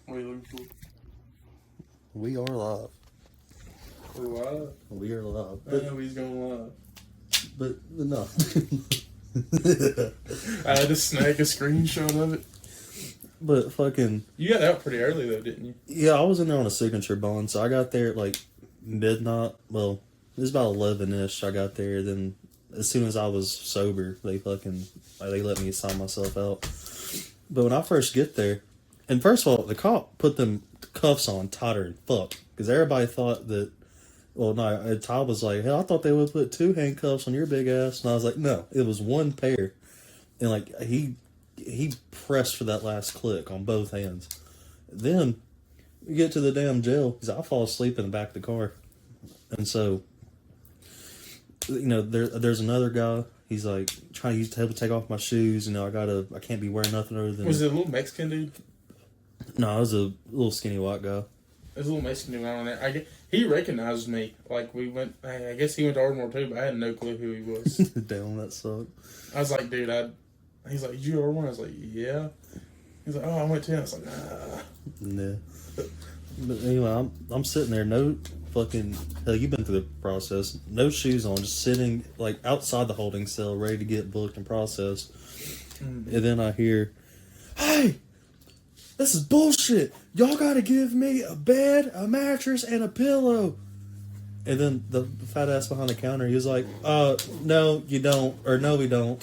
What are you looking for? We are live. We're live. We are live. I know he's going live. But no. I had to snag a screenshot of it. But fucking. You got out pretty early though, didn't you? Yeah, I was in there on a signature bond, so I got there at like midnight. Well, it was about 11-ish. I got there. Then as soon as I was sober, they let me sign myself out. But when I first get there, and first of all, the cop put them cuffs on tighter than fuck. Because everybody thought that, well, no, Ty was like, hell, I thought they would put 2 handcuffs on your big ass. And I was like, no, it was 1 pair. And like, he pressed for that last click on both hands. Then we get to the damn jail because I fall asleep in the back of the car. And so, you know, there's another guy. He's like trying to help me take off my shoes. You know, I can't be wearing nothing other than. Was it a little Mexican dude? No, I was a little skinny white guy. There's a little Mexican dude on there. He recognized me. Like we went. I guess he went to Ardmore too, but I had no clue who he was. Damn, that sucked. I was like, dude, He's like, did you Ardmore? I was like, yeah. He's like, oh, I went to. I was like, nah. Yeah. But anyway, I'm sitting there, no fucking hell. You've been through the process. No shoes on, just sitting like outside the holding cell, ready to get booked and processed. Mm-hmm. And then I hear, "Hey, this is bullshit. Y'all got to give me a bed, a mattress, and a pillow." And then the fat ass behind the counter, he was like, no, you don't, or no, we don't.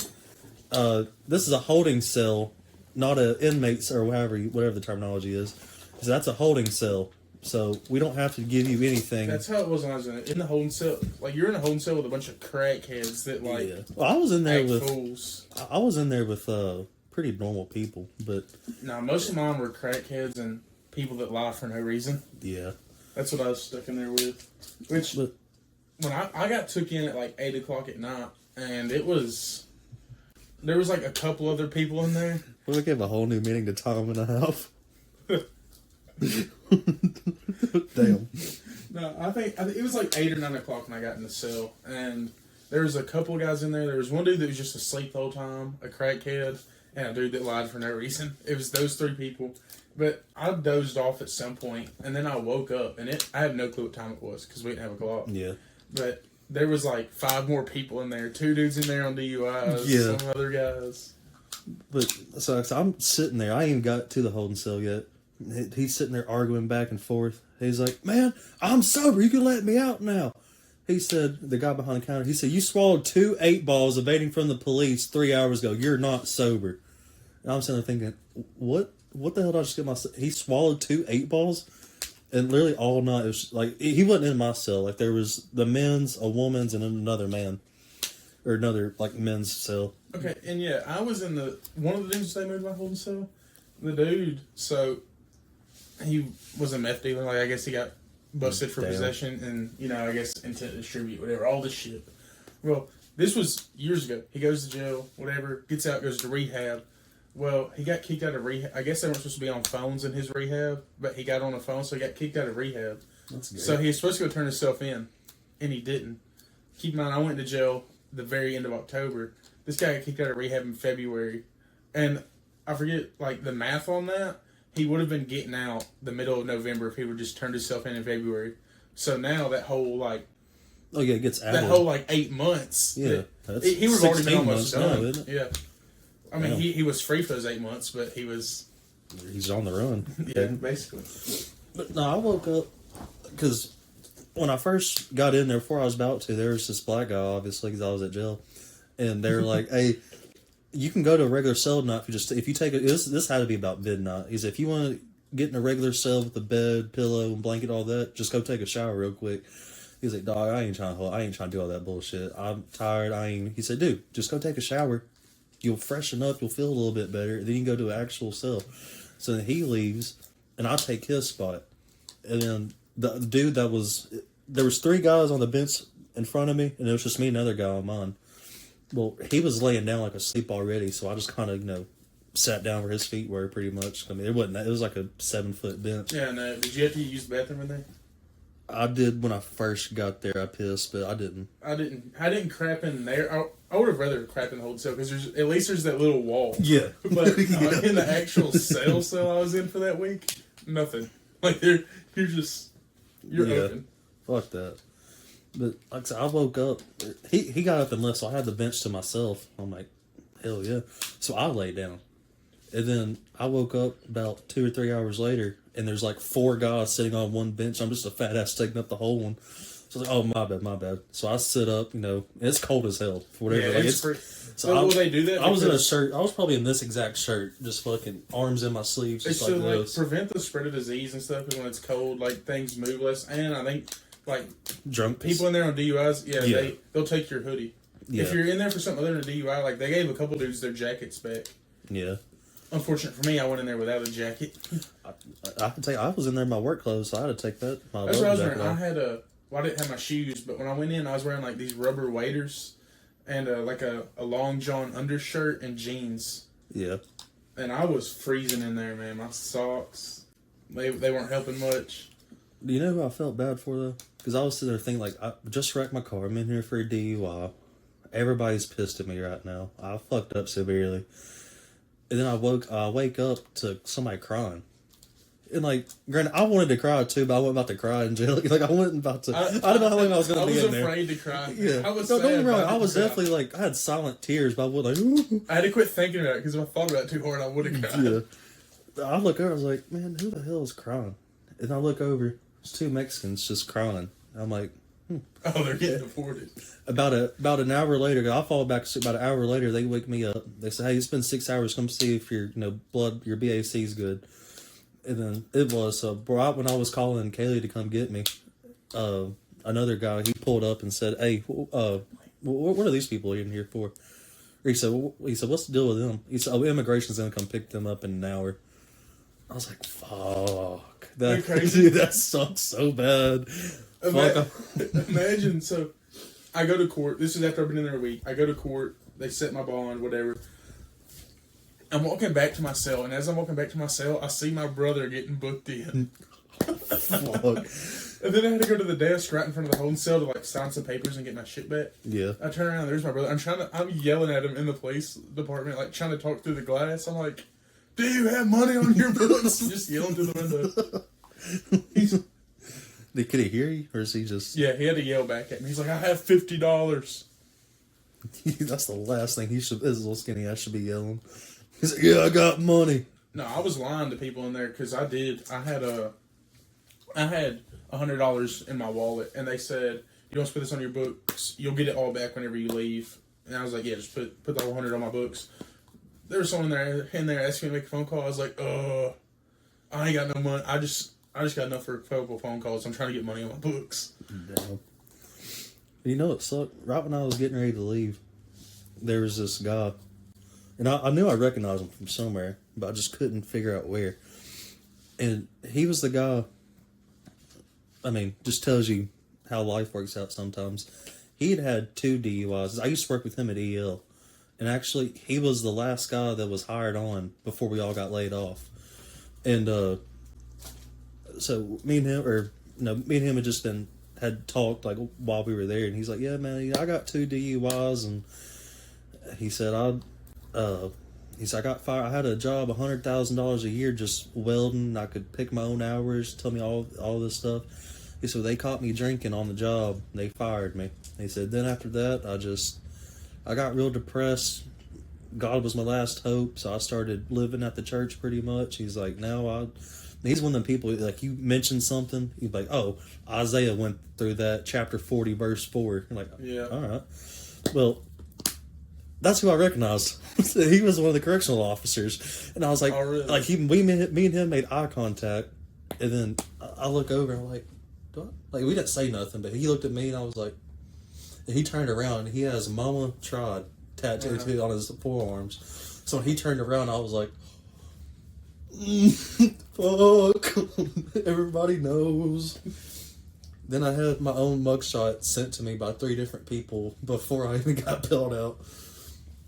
This is a holding cell, not an inmates or whatever the terminology is. So that's a holding cell. So we don't have to give you anything. That's how it was when I was in the holding cell. Like you're in a holding cell with a bunch of crackheads that like. Yeah. Well, I was in there with fools. I was in there with pretty normal people, but no, most of mine were crackheads and people that lie for no reason. Yeah, that's what I was stuck in there with. Which when I got took in at like 8:00 at night, and there was like a couple other people in there. We gave a whole new meaning to time and a half. Damn. No, I think it was like 8 or 9 o'clock when I got in the cell, and there was a couple of guys in there. There was one dude that was just asleep the whole time, a crackhead, and a dude that lied for no reason. It was those 3 people, but I dozed off at some point, and then I woke up, and I had no clue what time it was because we didn't have a clock. Yeah. But there was like 5 more people in there. 2 dudes in there on DUIs. Yeah. Some other guys. But so I'm sitting there. I ain't even got to the holding cell yet. He's sitting there arguing back and forth. He's like, "Man, I'm sober. You can let me out now." He said, the guy behind the counter, he said, "You swallowed 2 8-balls evading from the police 3 hours ago. You're not sober." And I'm sitting there thinking, what the hell did I just get myself? He swallowed 2 8-balls? And literally all night, it was like, he wasn't in my cell. Like, there was the men's, a woman's, and another man. Or another, like, men's cell. Okay, and yeah, I was in one of the dudes they moved my holding cell. The dude, so he was a meth dealer. Like, I guess he got busted for possession and, you know, I guess intent to distribute, whatever, all this shit. Well, this was years ago. He goes to jail, whatever, gets out, goes to rehab. Well, he got kicked out of rehab. I guess they weren't supposed to be on phones in his rehab, but he got on a phone, so he got kicked out of rehab. That's good. So he was supposed to go turn himself in, and he didn't. Keep in mind, I went to jail the very end of October. This guy got kicked out of rehab in February. And I forget, like, the math on that. He would have been getting out the middle of November if he would have just turned himself in February. So now that whole, like... Oh, yeah, it gets added. That whole, like, 8 months. Yeah. He would have already been almost done. Now, isn't it? Yeah. I mean, he was free for those 8 months, but he was... He's on the run. Yeah, basically. But no, I woke up... Because when I first got in there, before I was about to, there was this black guy, obviously, because I was at jail. And they were like, "Hey, you can go to a regular cell tonight if you take it." This had to be about midnight. He said, "If you want to get in a regular cell with a bed, pillow, and blanket, all that, just go take a shower real quick." He's like, "Dog, I ain't trying to do all that bullshit. I'm tired. He said, "Dude, just go take a shower. You'll freshen up. You'll feel a little bit better. Then you can go to an actual cell." So then he leaves, and I take his spot. And then the dude there was 3 guys on the bench in front of me, and it was just me and another guy on mine. Well, he was laying down like asleep already, so I just kind of, sat down where his feet were pretty much. I mean, it wasn't that. It was like a 7-foot bench. Yeah, no. Did you have to use the bathroom in there? I did when I first got there. I pissed, but I didn't. I didn't crap in there. I would have rather crap in the holding cell because at least there's that little wall. Yeah. But in the actual cell I was in for that week, nothing. Like you're open. Fuck that. But like I said, I woke up. He got up and left, so I had the bench to myself. I'm like, hell yeah. So I laid down. And then I woke up about 2 or 3 hours later, and there's like 4 guys sitting on one bench. I'm just a fat ass taking up the whole one. So I was like, oh, my bad. So I sit up, it's cold as hell. For whatever. Yeah, like, so will they do that? I was in a shirt. I was probably in this exact shirt, just fucking arms in my sleeves, just to like this. Prevent the spread of disease and stuff, because when it's cold, like things move less. And I think like drunk people in there on DUIs, they'll take your hoodie. Yeah. If you're in there for something other than a DUI, like they gave a couple dudes their jackets back. Yeah. Unfortunate for me, I went in there without a jacket. I can tell you, I was in there in my work clothes, so I had to take that. That's what I was wearing. I didn't have my shoes, but when I went in, I was wearing like these rubber waders and like a long john undershirt and jeans. Yeah. And I was freezing in there, man. My socks, they weren't helping much. Do you know who I felt bad for though? Because I was sitting there thinking, like, I just wrecked my car. I'm in here for a DUI. Everybody's pissed at me right now. I fucked up severely. And then I wake up to somebody crying. And like, granted, I wanted to cry too, but I wasn't about to cry in jail. Like, I wasn't about to. I don't know how long I was going to be in there. I was afraid to cry. Yeah, I was. Don't get me wrong. I was definitely like, I had silent tears, but I was like, ooh. I had to quit thinking about it because if I thought about it too hard, I would have cried. Yeah. I look over, I was like, man, who the hell is crying? And I look over, there's 2 Mexicans just crying. I'm like, oh, they're getting deported. About an hour later, I fall back. About an hour later, they wake me up. They say, "Hey, it's been 6 hours. Come see if your your BAC is good." And then it was right when I was calling Kaylee to come get me. Another guy, he pulled up and said, "Hey, what are these people in here for?" He said, "What's the deal with them?" He said, "Oh, immigration's gonna come pick them up in an hour." I was like, "Fuck, that crazy. Dude, that sucks so bad." Imagine, so I go to court. This is after I've been in there a week. I go to court. They set my bond, whatever. I'm walking back to my cell, and as I'm walking back to my cell, I see my brother getting booked in. Fuck. And then I had to go to the desk right in front of the holding cell to like sign some papers and get my shit back. Yeah. I turn around, there's my brother. I'm yelling at him in the police department, like trying to talk through the glass. I'm like, "Do you have money on your books?" I'm just yelling through the window. Could he hear you, or is he just? Yeah, he had to yell back at me. He's like, "I have $50." That's the last thing he should. This little skinny ass should be yelling. He's like, "Yeah, I got money." No, I was lying to people in there because I did. I had $100 in my wallet, and they said, "You don't spend this on your books. You'll get it all back whenever you leave." And I was like, "Yeah, just put the whole 100 on my books." There was someone in there asking me to make a phone call. I was like, I ain't got no money. I just got enough for a couple phone calls. I'm trying to get money on my books." Damn. You know it sucked. Right when I was getting ready to leave, there was this guy, and I knew I recognized him from somewhere, but I just couldn't figure out where. And he was the guy. I mean, just tells you how life works out sometimes. He had 2 DUIs. I used to work with him at EL. And actually, he was the last guy that was hired on before we all got laid off. And so me and him had just had talked like while we were there. And he's like, "Yeah, man, I got 2 DUIs." And he said, I got fired. I had a job, $100,000 a year, just welding. I could pick my own hours. Tell me all this stuff. He said, "They caught me drinking on the job. They fired me." He said, "Then after that, I got real depressed. God was my last hope, so I started living at the church pretty much." He's like, he's one of them people, like, you mention something, he's like, "Oh, Isaiah went through that, chapter 40, verse 4. You're like, "Yeah. All right." Well, that's who I recognized. He was one of the correctional officers. And I was like, "Oh, really?" Like, me and him made eye contact. And then I look over and I'm like, we didn't say nothing, but he looked at me and I was like, and he turned around and he has "Mama Tried" tattooed on his forearms. So when he turned around, I was like, fuck, everybody knows. Then I had my own mugshot sent to me by 3 different people before I even got bailed out.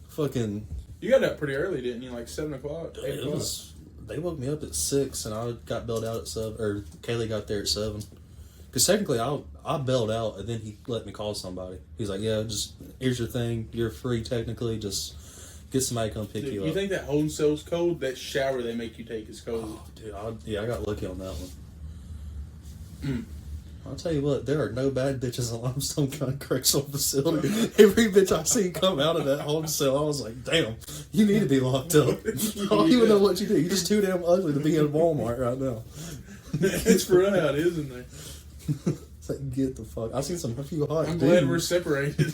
Fucking. You got out pretty early, didn't you? Like 7 o'clock, 8 o'clock? They woke me up at 6 and I got bailed out at 7, or Kaylee got there at 7. Because technically I bailed out and then he let me call somebody. He's like, "Yeah, just, here's your thing. You're free technically. Just Get somebody to come pick Dude, you you up. think that holding cell's cold? That shower they make you take is cold. Oh, dude, I got lucky on that one. Mm. I'll tell you what, there are no bad bitches in Limestone County Correctional Facility. Every bitch I seen come out of that holding cell, I was like, damn, you need to be locked up. I don't even know what you do. You're just too damn ugly to be in Walmart right now. It's for real how it is in there. It's like, get the fuck. I seen a few hot I'm dudes. glad we're separated.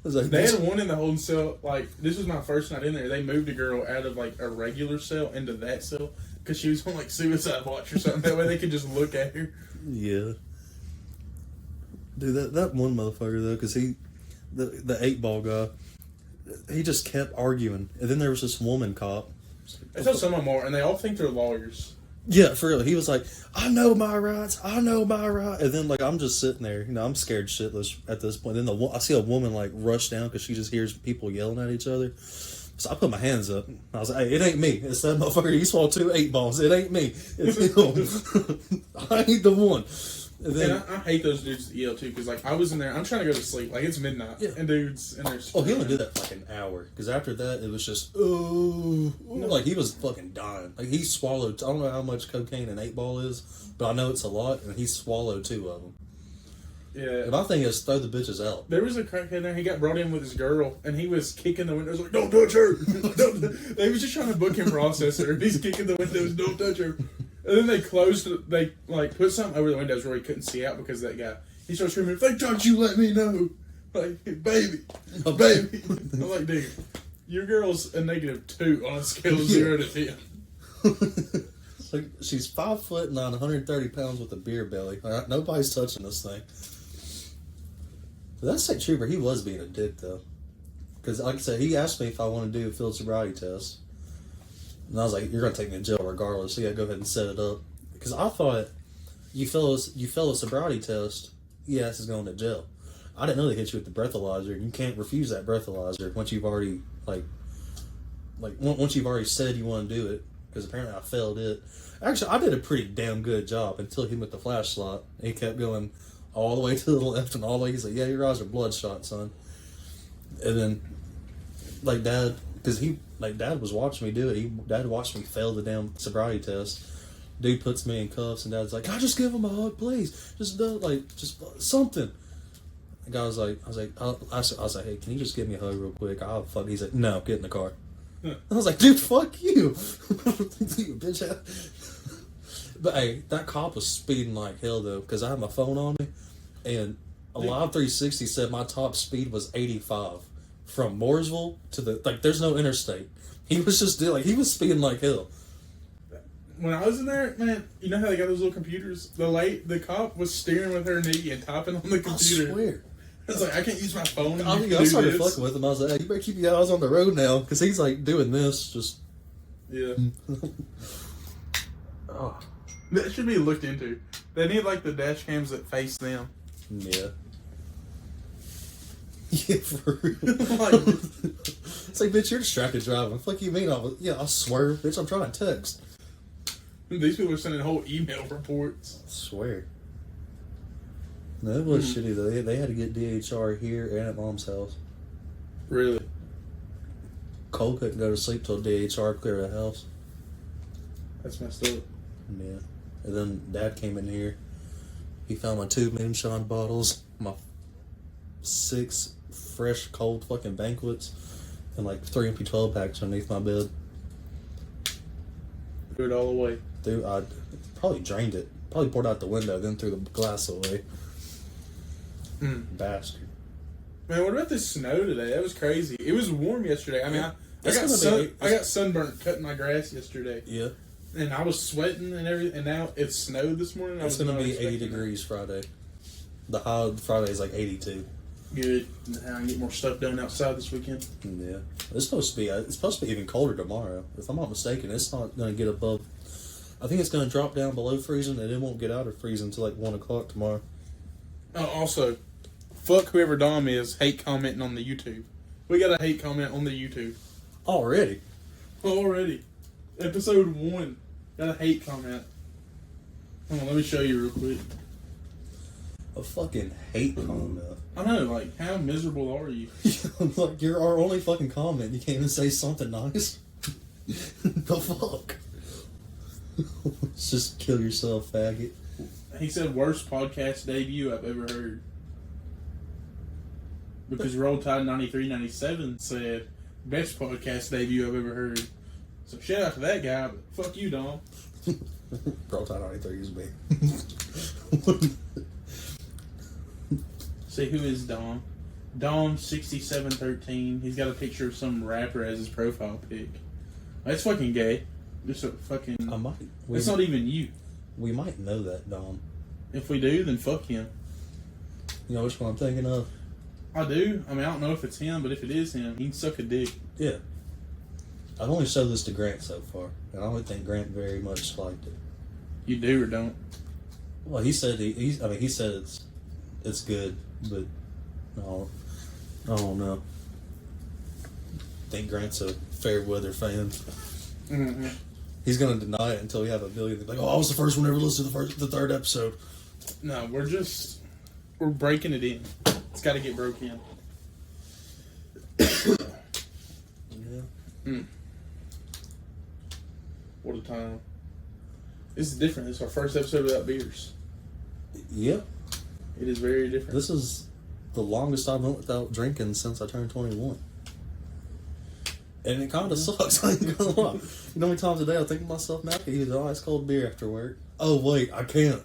It's like, They had one in the holding cell. Like, this was my first night in there. They moved a girl out of like a regular cell into that cell because she was on like suicide watch or something. That way they could just look at her. yeah. Dude, that one motherfucker though, because the 8-ball guy, he just kept arguing, and then there was this woman cop. I tell some of them are, and they all think they're lawyers. Yeah, for real. He was like, I know my rights. And then, like, I'm just sitting there. You know, I'm scared shitless at this point. Then I see a woman, like, rush down because she just hears people yelling at each other. So I put my hands up. I was like, hey, it ain't me. It's that motherfucker. He swallowed 2 8-balls. It ain't me. It's him. I ain't the one. And then, And I hate those dudes that yell, too, because, like, I was in there. I'm trying to go to sleep. Like, it's midnight. Yeah. And dudes in there. oh, he only did that for like an hour. Because after that, it was just, oh. Like, he was fucking dying. Like, he swallowed, I don't know how much cocaine an 8-ball is, but I know it's a lot, and he swallowed 2 of them. Yeah. And my thing is, throw the bitches out. There was a crackhead there. He got brought in with his girl, and he was kicking the windows like, "Don't touch her!" They was just trying to book him process her, and he's kicking the windows, "Don't touch her!" And then they closed. They like put something over the windows where he couldn't see out because of that guy. He starts screaming, "If they touch you, let me know!" Like, baby, baby. I'm like, dude, your girl's a -2 on a scale of 0 to 10. Like, she's 5'9", 130 pounds with a beer belly. Nobody's touching this thing. That state trooper, he was being a dick though, because like I said, he asked me if I want to do a field sobriety test, and I was like, "You're gonna take me to jail regardless, so yeah, go ahead and set it up." Because I thought you fail a sobriety test, your ass is going to jail. I didn't know they hit you with the breathalyzer. You can't refuse that breathalyzer once you've already once you've already said you want to do it. Because apparently I failed it. Actually, I did a pretty damn good job until he with the flashlight. He kept going all the way to the left and all the way. He's like, "Yeah, your eyes are bloodshot, son." And then, like, Dad was watching me do it. Dad watched me fail the damn sobriety test. Dude puts me in cuffs, and Dad's like, "Can I just give him a hug, please? Just something." The guy was like, I was like, "Hey, can you just give me a hug real quick?" He's like, "No, get in the car." I was like, "Dude, fuck you." You bitch ass. But hey, that cop was speeding like hell though, because I had my phone on me, and a Live 360 said my top speed was 85 from Mooresville to there's no interstate. He was just he was speeding like hell. When I was in there, man, you know how they got those little computers? The cop was steering with her knee and typing on the computer. I swear. I was like, I can't use my phone. I started fucking with him. I was like, "Hey, you better keep your eyes on the road now," because he's like doing this. Just yeah. Oh, that should be looked into. They need like the dash cams that face them. Yeah. Yeah, for real. It's like, bitch, you're distracted driving. Fuck you mean? I swear, bitch, I'm trying to text. These people are sending whole email reports. I swear. No, it was shitty though. They had to get DHR here and at Mom's house. Really? Cole couldn't go to sleep till DHR cleared the house. That's messed up. Yeah. And then Dad came in here. He found my 2 moonshine bottles, my 6 fresh cold fucking banquets, and like 3 empty 12 packs underneath my bed. Threw it all away. Dude, I probably drained it. Probably poured out the window, then threw the glass away. Bastard. Man, what about this snow today? That was crazy. It was warm yesterday. I mean, I got sunburnt cutting my grass yesterday. Yeah. And I was sweating and everything. And now it snowed this morning. It's going to be 80 degrees Friday. The high Friday is like 82. Good. I can get more stuff done outside this weekend. Yeah. It's supposed to be even colder tomorrow. If I'm not mistaken, it's not going to get above. I think it's going to drop down below freezing, and it won't get out of freezing until like 1 o'clock tomorrow. Oh, also, fuck whoever Dom is hate commenting on the YouTube. We got a hate comment on the YouTube. Already? Episode 1. Got a hate comment. Hold on, let me show you real quick. a fucking hate comment. I know, like, how miserable are you? Like, you're our only fucking comment. You can't even say something nice. The fuck? Just kill yourself, faggot. He said, worst podcast debut I've ever heard. Because Roll Tide 93-97 said, best podcast debut I've ever heard. So shout out to that guy, but fuck you, Dom. Roll Tide 93 is me. See, who is Dom? Dom6713. He's got a picture of some rapper as his profile pic. That's fucking gay. Just a fucking... I might. It's not even you. We might know that, Dom. If we do, then fuck him. You know which one I'm thinking of? I do. I mean, I don't know if it's him, but if it is him, he can suck a dick. Yeah. I've only showed this to Grant so far, and I don't think Grant very much liked it. You do or don't? Well, he said he said it's good, but no, I don't know. I think Grant's a fair weather fan. Mm-hmm. He's gonna deny it until we have a million. Like, oh, I was the first one ever listened to the third episode. No, we're breaking it in. It's got to get broke in. Yeah. Mm. What a time. This is different. This is our first episode without beers. Yep. It is very different. This is the longest I've went without drinking since I turned 21. And it kind of sucks, I ain't gonna lie. You know how many times a day I think to myself, man, I could use an ice cold beer after work. Oh, wait, I can't.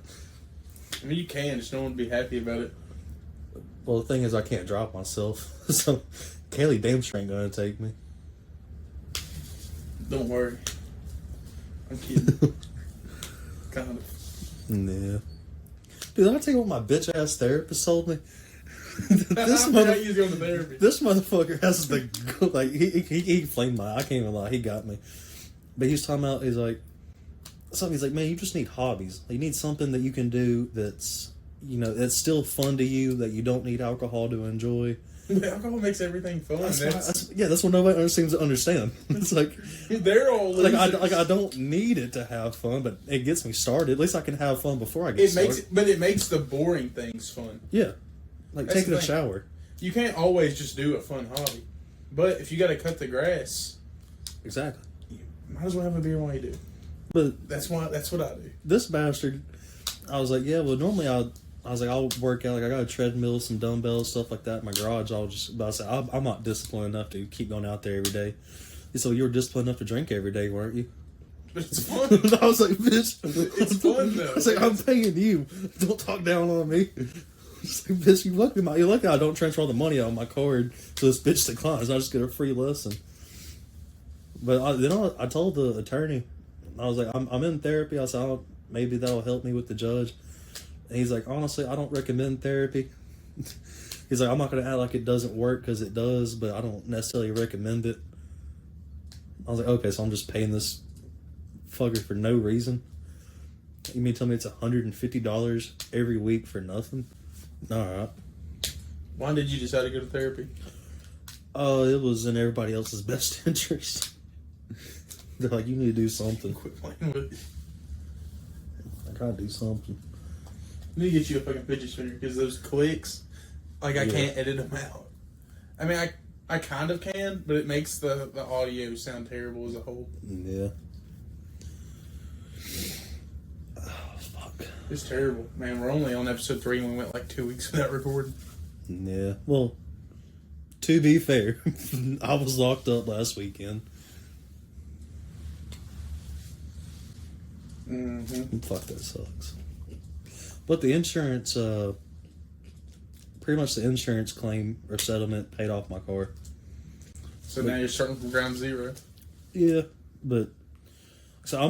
I mean, you can, just no one would be happy about it. Well, the thing is, I can't drop myself. So, Kaylee damn sure ain't gonna take me. Don't worry. I'm kidding. Kind of. Yeah. Dude, did I tell you what my bitch ass therapist told me? This motherfucker has the like he flamed my. I can't even lie, he got me. But he was talking about he's like, man, you just need hobbies. You need something that you can do that's that's still fun to you, that you don't need alcohol to enjoy. Alcohol makes everything fun. That's what nobody seems to understand. It's like they're all losers. I don't need it to have fun, but it gets me started. At least I can have fun before I get started. But it makes the boring things fun. Yeah, like That's taking a shower. You can't always just do a fun hobby, but if you got to cut the grass, exactly, you might as well have a beer while you do. But that's what I do. This bastard, I was like, yeah, well, normally I'll work out, like I got a treadmill, some dumbbells, stuff like that in my garage. I'm not disciplined enough to keep going out there every day. So you were disciplined enough to drink every day, weren't you? But it's fun. I was like, bitch. It's fun though. I was like, I'm paying you. Don't talk down on me. Like, bitch, you're lucky I don't transfer all the money out of my card so this bitch declines. I just get a free lesson. But I told the attorney, I was like, I'm in therapy. I said, maybe that'll help me with the judge. And he's like, honestly, I don't recommend therapy. He's like, I'm not going to act like it doesn't work, because it does, but I don't necessarily recommend it. I was like, okay, so I'm just paying this fucker for no reason? You mean tell me it's $150 every week for nothing? Alright. Why did you decide to go to therapy? It was in everybody else's best interest. They're like, you need to do something. Quit playing with it. I gotta do something. I need to get you a fucking fidget spinner, because those clicks, I can't edit them out. I mean, I kind of can, but it makes the audio sound terrible as a whole. Yeah. Oh, fuck. It's terrible. Man, we're only on episode 3 and we went like 2 weeks without recording. Yeah. Well, to be fair, I was locked up last weekend. Mm-hmm. Fuck, that sucks. But the insurance, pretty much the insurance claim or settlement paid off my car. So now you're starting from ground zero. Yeah, but so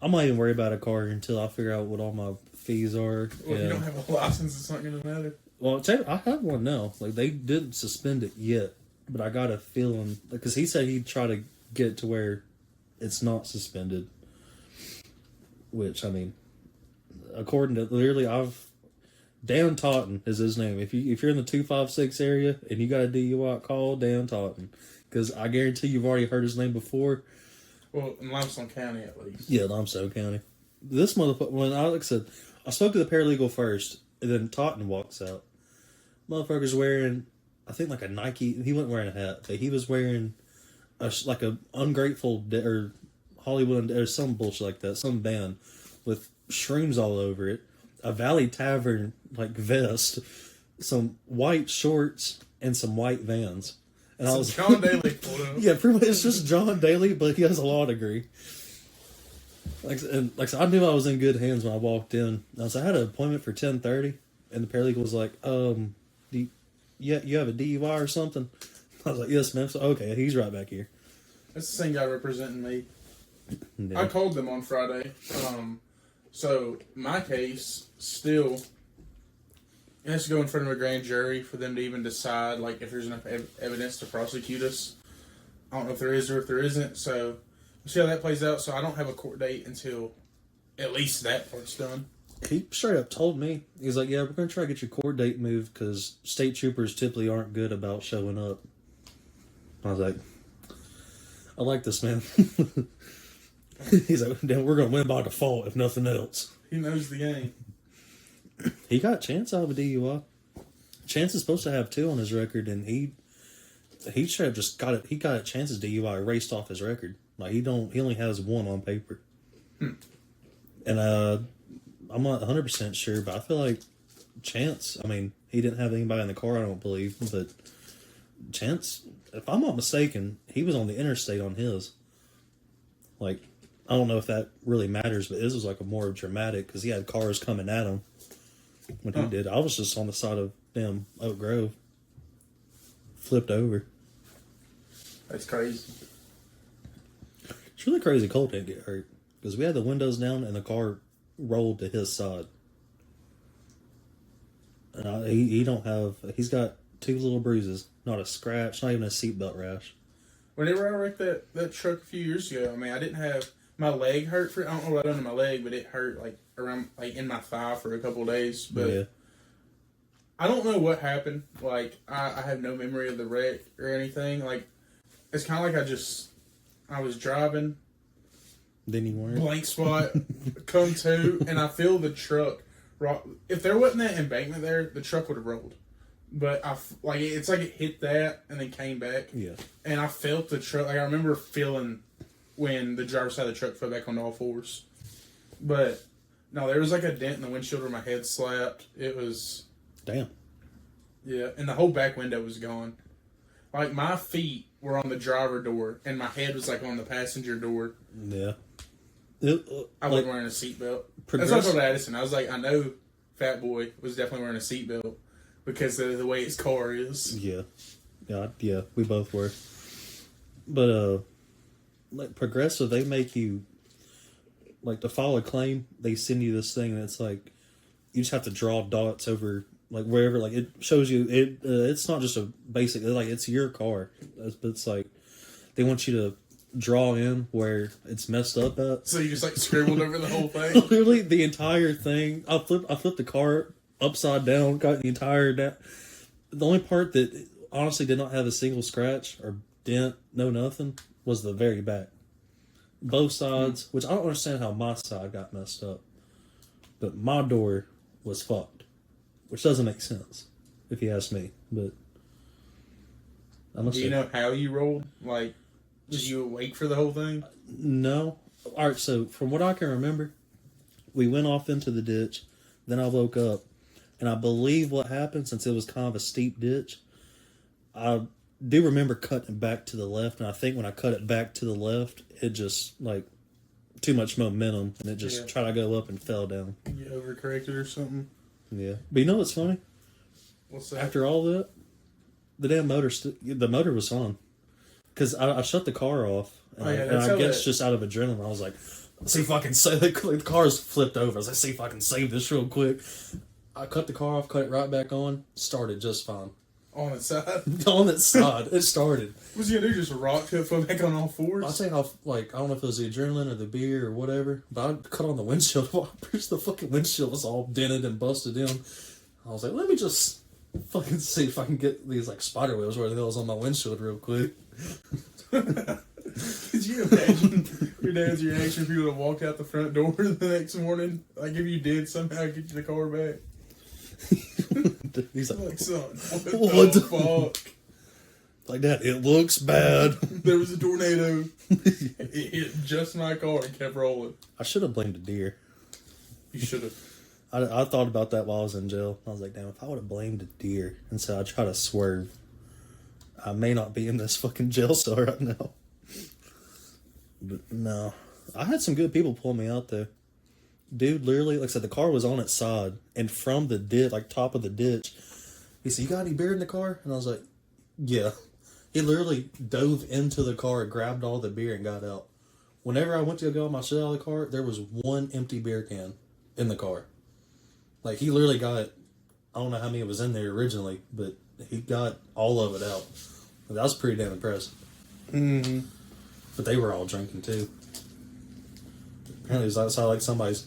I'm not even worried about a car until I figure out what all my fees are. Well, if you don't have a license, it's not going to matter. Well, I have one now. Like, they didn't suspend it yet, but I got a feeling, because he said he'd try to get it to where it's not suspended. Which, I mean, according to literally, Dan Totten is his name. If you're in the 256 area and you got a DUI, call Dan Totten, because I guarantee you've already heard his name before. Well, in Limestone County at least. Yeah, Limestone County. This motherfucker. When I said, I spoke to the paralegal first, And then Totten walks out. Motherfucker's wearing, I think, like a Nike. He wasn't wearing a hat, but he was wearing like a ungrateful or Hollywood or some bullshit like that, some band with shrooms all over it, a Valley Tavern like vest, some white shorts, and some white Vans. And I was John Daly pulled up. Yeah, pretty much it's just John Daly, but he has a law degree. Like so I knew I was in good hands when I walked in. I had an appointment for 10:30, and the paralegal was like, you have a DUI or something?" I was like, "Yes, ma'am." So okay, he's right back here. That's the same guy representing me. Yeah. I called them on Friday. So my case still it has to go in front of a grand jury for them to even decide like if there's enough evidence to prosecute us. I don't know if there is or if there isn't. So we'll see how that plays out. So I don't have a court date until at least that part's done. He straight up told me, he's like, "Yeah, we're going to try to get your court date moved because state troopers typically aren't good about showing up." I was like, "I like this, man." He's like, "Damn, we're going to win by default if nothing else." He knows the game. He got Chance out of a DUI. Chance is supposed to have 2 on his record, and he should have just got it. He got Chance's DUI erased off his record. Like he only has 1 on paper. And I'm not 100% sure, but I feel like Chance, I mean, he didn't have anybody in the car, I don't believe, but Chance, if I'm not mistaken, he was on the interstate on his. Like, I don't know if that really matters, but his was like a more dramatic, because he had cars coming at him when he did. I was just on the side of damn Oak Grove. Flipped over. That's crazy. It's really crazy Cole didn't get hurt, because we had the windows down and the car rolled to his side. And he's got 2 little bruises, not a scratch, not even a seatbelt rash. Whenever I wrecked that truck a few years ago, I mean, I didn't have my leg hurt I don't know what I done to my leg, but it hurt like around like in my thigh for a couple of days. But yeah. I don't know what happened. Like I have no memory of the wreck or anything. Like it's kind of like I was driving. Then you weren't. Blank spot, come to, and I feel the truck. If there wasn't that embankment there, the truck would have rolled. But it's like it hit that and then came back. Yeah. And I felt the truck. Like I remember feeling when the driver's side of the truck fell back on all fours. But no, there was like a dent in the windshield where my head slapped. It was. Damn. Yeah, and the whole back window was gone. Like my feet were on the driver door, and my head was like on the passenger door. Yeah. I wasn't wearing a seatbelt. That's what I told Addison. I was like, I know Fat Boy was definitely wearing a seatbelt because of the way his car is. Yeah. Yeah, we both were. But, like, Progressive, they make you, like, to file a claim, they send you this thing that's like, you just have to draw dots over, like, wherever, like, it shows you, it's not just a basic, like, it's your car. It's like, they want you to draw in where it's messed up at. So you just like scribbled over the whole thing? Literally the entire thing. I flipped the car upside down, got the entire down. The only part that honestly did not have a single scratch or dent, no nothing, was the very back. Both sides, which I don't understand how my side got messed up. But my door was fucked. Which doesn't make sense, if you ask me. But do you know how you rolled? Like, was you awake for the whole thing? No. Alright, so from what I can remember, we went off into the ditch, then I woke up, and I believe what happened, since it was kind of a steep ditch, I do remember cutting it back to the left, and I think when I cut it back to the left, it just, like, too much momentum, and it just tried to go up and fell down. You overcorrected or something? Yeah. But you know what's funny? What's that? After all that, the damn motor, the motor was on. Because I shut the car off, and I guess just out of adrenaline, I was like, see if I can save it. The car's flipped over. I was like, see if I can save this real quick. I cut the car off, cut it right back on, started just fine. On its side? On its side. It started. What was he going to do, just rock till it fell back on all fours? I'll say how, like, I don't know if it was the adrenaline or the beer or whatever, but I cut on the windshield wipers. The fucking windshield was all dented and busted in. I was like, let me just fucking see if I can get these, like, spider webs where the hell's on my windshield real quick. Could you imagine your dad's reaction if you would have walked out the front door the next morning? Like if you did somehow get the car back? He's Like, like, son, What the the- fuck? like that. It looks bad. There was a tornado. It hit just my car and kept rolling. I should have blamed a deer. You should have. I thought about that while I was in jail. I was like, damn, if I would have blamed a deer and said I try to swerve, I may not be in this fucking jail cell right now. But no. I had some good people pull me out there. Dude, literally, like I said, the car was on its side, and from the ditch, like top of the ditch, he said, "You got any beer in the car?" And I was like, "Yeah." He literally dove into the car, grabbed all the beer, and got out. Whenever I went to go get my shit out of the car, there was one empty beer can in the car. Like, he literally got, I don't know how many was in there originally, but he got all of it out. I was pretty damn impressed. Mm-hmm. But they were all drinking too. Apparently it was outside like somebody's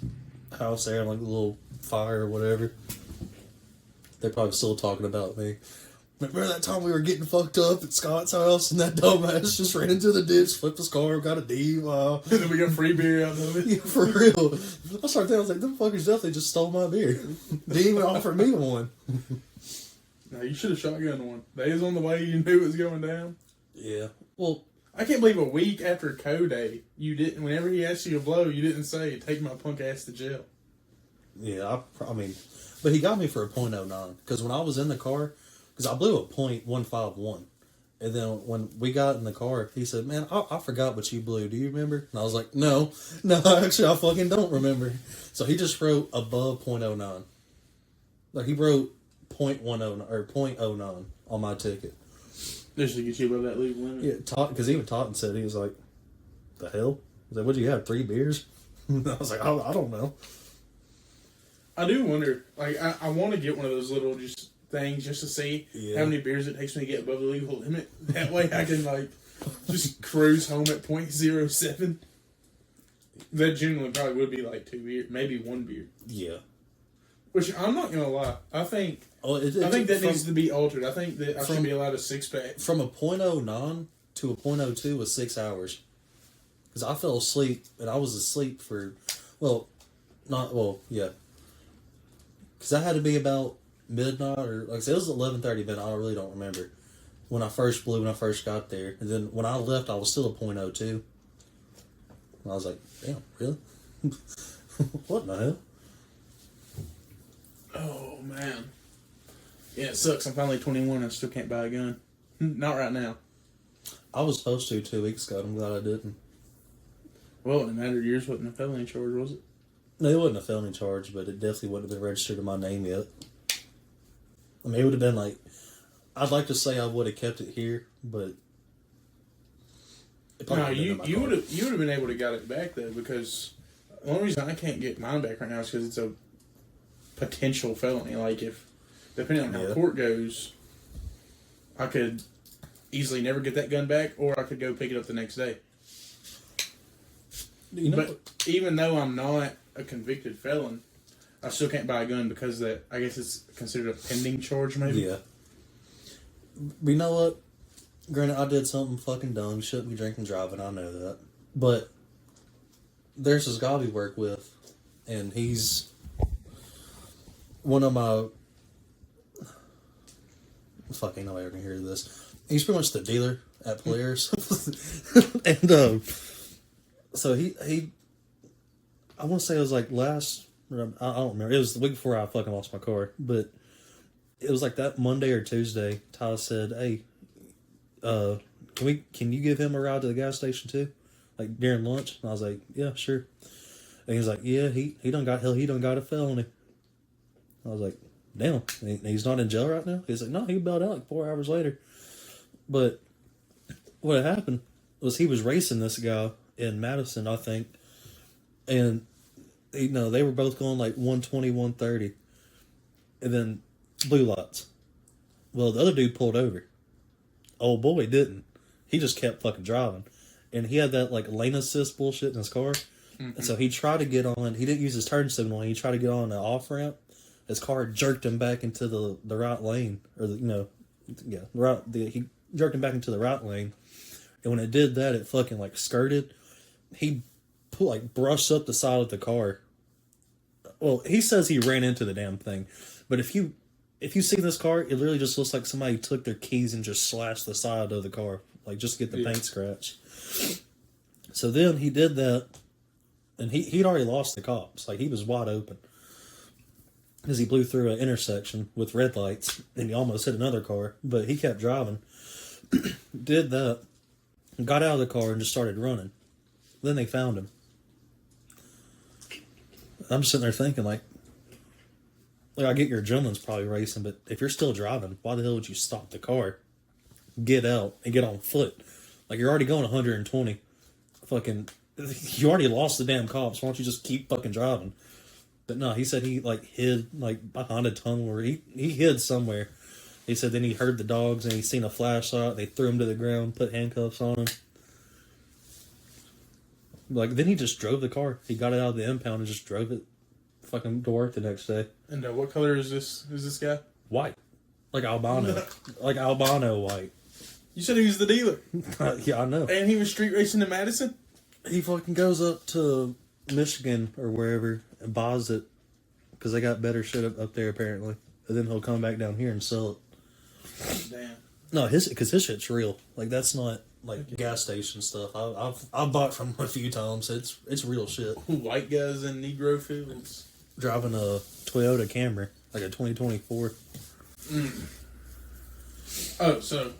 house there, like a little fire or whatever. They're probably still talking about me. Remember that time we were getting fucked up at Scott's house and that dumbass just ran into the ditch, flipped his car, got a DUI. And then we got free beer out of it. Yeah, for real. I started thinking, I was like, them fuckers definitely just stole my beer. Didn't even offer me one. No, you should have shotgun one. They was on the way. You knew it was going down. Yeah. Well, I can't believe a week after Co-Day, you didn't. Whenever he asked you to blow, you didn't say, "Take my punk ass to jail." yeah, I mean, but he got me for a .09 because when I was in the car, because I blew a .151, and then when we got in the car, he said, "Man, I forgot what you blew. Do you remember?" And I was like, "No, actually, I fucking don't remember." So he just wrote above .09. Like he wrote .10 or .09 on my ticket. Just to get you above that legal limit. Yeah, because even Totten said, he was like, "The hell?" I was like, "What'd you have? 3 beers?" I was like, I don't know. I do wonder. Like, I want to get one of those little just things just to see how many beers it takes me to get above the legal limit. That way I can, like, just cruise home at .07. That generally probably would be like 2 beers, maybe 1 beer. Yeah. Which I'm not gonna lie. I think that needs to be altered. I think that I should be allowed a 6-pack. From a .09 to a .02 was 6 hours. Because I fell asleep, and I was asleep for, yeah. Because that had to be about midnight, or, like I said, it was 11:30, but I really don't remember. When I first got there. And then when I left, I was still a .02. And I was like, damn, really? What the hell? Oh man. Yeah, it sucks. I'm finally 21 and I still can't buy a gun. Not right now. I was supposed to 2 weeks ago. I'm glad I didn't. Well, in a matter of years, wasn't a felony charge, was it? No, it wasn't a felony charge, but it definitely wouldn't have been registered in my name yet. I mean, it would have been like, I'd like to say I would have kept it here, but it No, you would have been able to got it back though, because the only reason I can't get mine back right now is because it's a potential felony. Like, if depending on how court goes, I could easily never get that gun back, or I could go pick it up the next day. You know, But even though I'm not a convicted felon, I still can't buy a gun because that, I guess it's considered a pending charge, maybe. yeah. But you know what? Granted, I did something fucking dumb. Shouldn't be drinking driving. I know that. But there's this guy we work with, and he's one of my. Fuck, ain't nobody ever gonna hear this. He's pretty much the dealer at Polaris, and so he. I want to say it was like last. I don't remember. It was the week before I fucking lost my car, but it was like that Monday or Tuesday. Ty said, "Hey, can you give him a ride to the gas station too, like during lunch?" And I was like, "Yeah, sure." And he was like, "Yeah, he done got a felony." I was like, "Damn, he's not in jail right now?" He's like, "No, he bailed out like 4 hours later." But what had happened was he was racing this guy in Madison, I think, and they were both going like 120, 130, and then blue lights. Well, the other dude pulled over. Old boy didn't. He just kept fucking driving. And he had that like lane assist bullshit in his car. Mm-hmm. And so he tried to get on. He didn't use his turn signal. He tried to get on the off ramp. His car jerked him back into the right lane. He jerked him back into the right lane. And when it did that, it fucking like skirted. He brushed up the side of the car. Well, he says he ran into the damn thing. But if you see this car, it literally just looks like somebody took their keys and just slashed the side of the car, like just to get the paint scratch. So then he did that, and he'd already lost the cops. Like, he was wide open because he blew through an intersection with red lights, and he almost hit another car. But he kept driving. Did that, got out of the car, and just started running. Then they found him. I'm just sitting there thinking, like, I get your adrenaline's probably racing, but if you're still driving, why the hell would you stop the car, get out, and get on foot? Like, you're already going 120. Fucking, you already lost the damn cops. Why don't you just keep fucking driving? But no, he said he, like, hid, like, behind a tunnel, or he hid somewhere. He said then he heard the dogs, and he seen a flashlight. They threw him to the ground, put handcuffs on him. Like, then he just drove the car. He got it out of the impound and just drove it fucking to work the next day. And what color is this guy? White. Like albino. Like albino white. You said he was the dealer. Yeah, I know. And he was street racing in Madison? He fucking goes up to Michigan or wherever and buys it because they got better shit up there apparently. And then he'll come back down here and sell it. Damn. No, his shit's real. Like, that's not like gas station stuff. I've bought from him a few times. It's real shit. White guys in Negro fields. Driving a Toyota Camry, like a 2024. Oh, so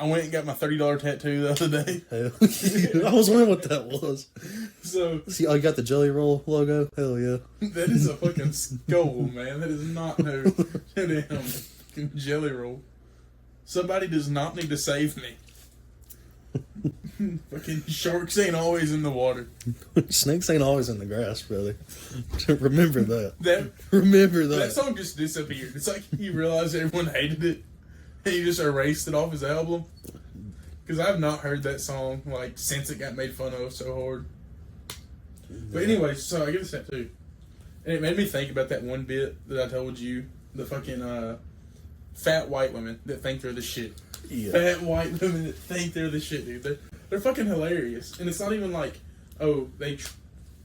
I went and got my $30 tattoo the other day. Hell. I was wondering what that was. So see, oh, you got the Jelly Roll logo? Hell yeah. that is a fucking skull, man. That is not no damn fucking Jelly Roll. Somebody does not need to save me. Fucking sharks ain't always in the water. Snakes ain't always in the grass, brother. Remember that. Remember that. That song just disappeared. It's like he realized everyone hated it, and he just erased it off his album. Because I've not heard that song like since it got made fun of so hard. But anyway, so I get this tattoo, and it made me think about that one bit that I told you, the fucking fat white women that think they're the shit. Yeah. Fat white women that think they're the shit, dude. They're fucking hilarious. And it's not even like, oh, they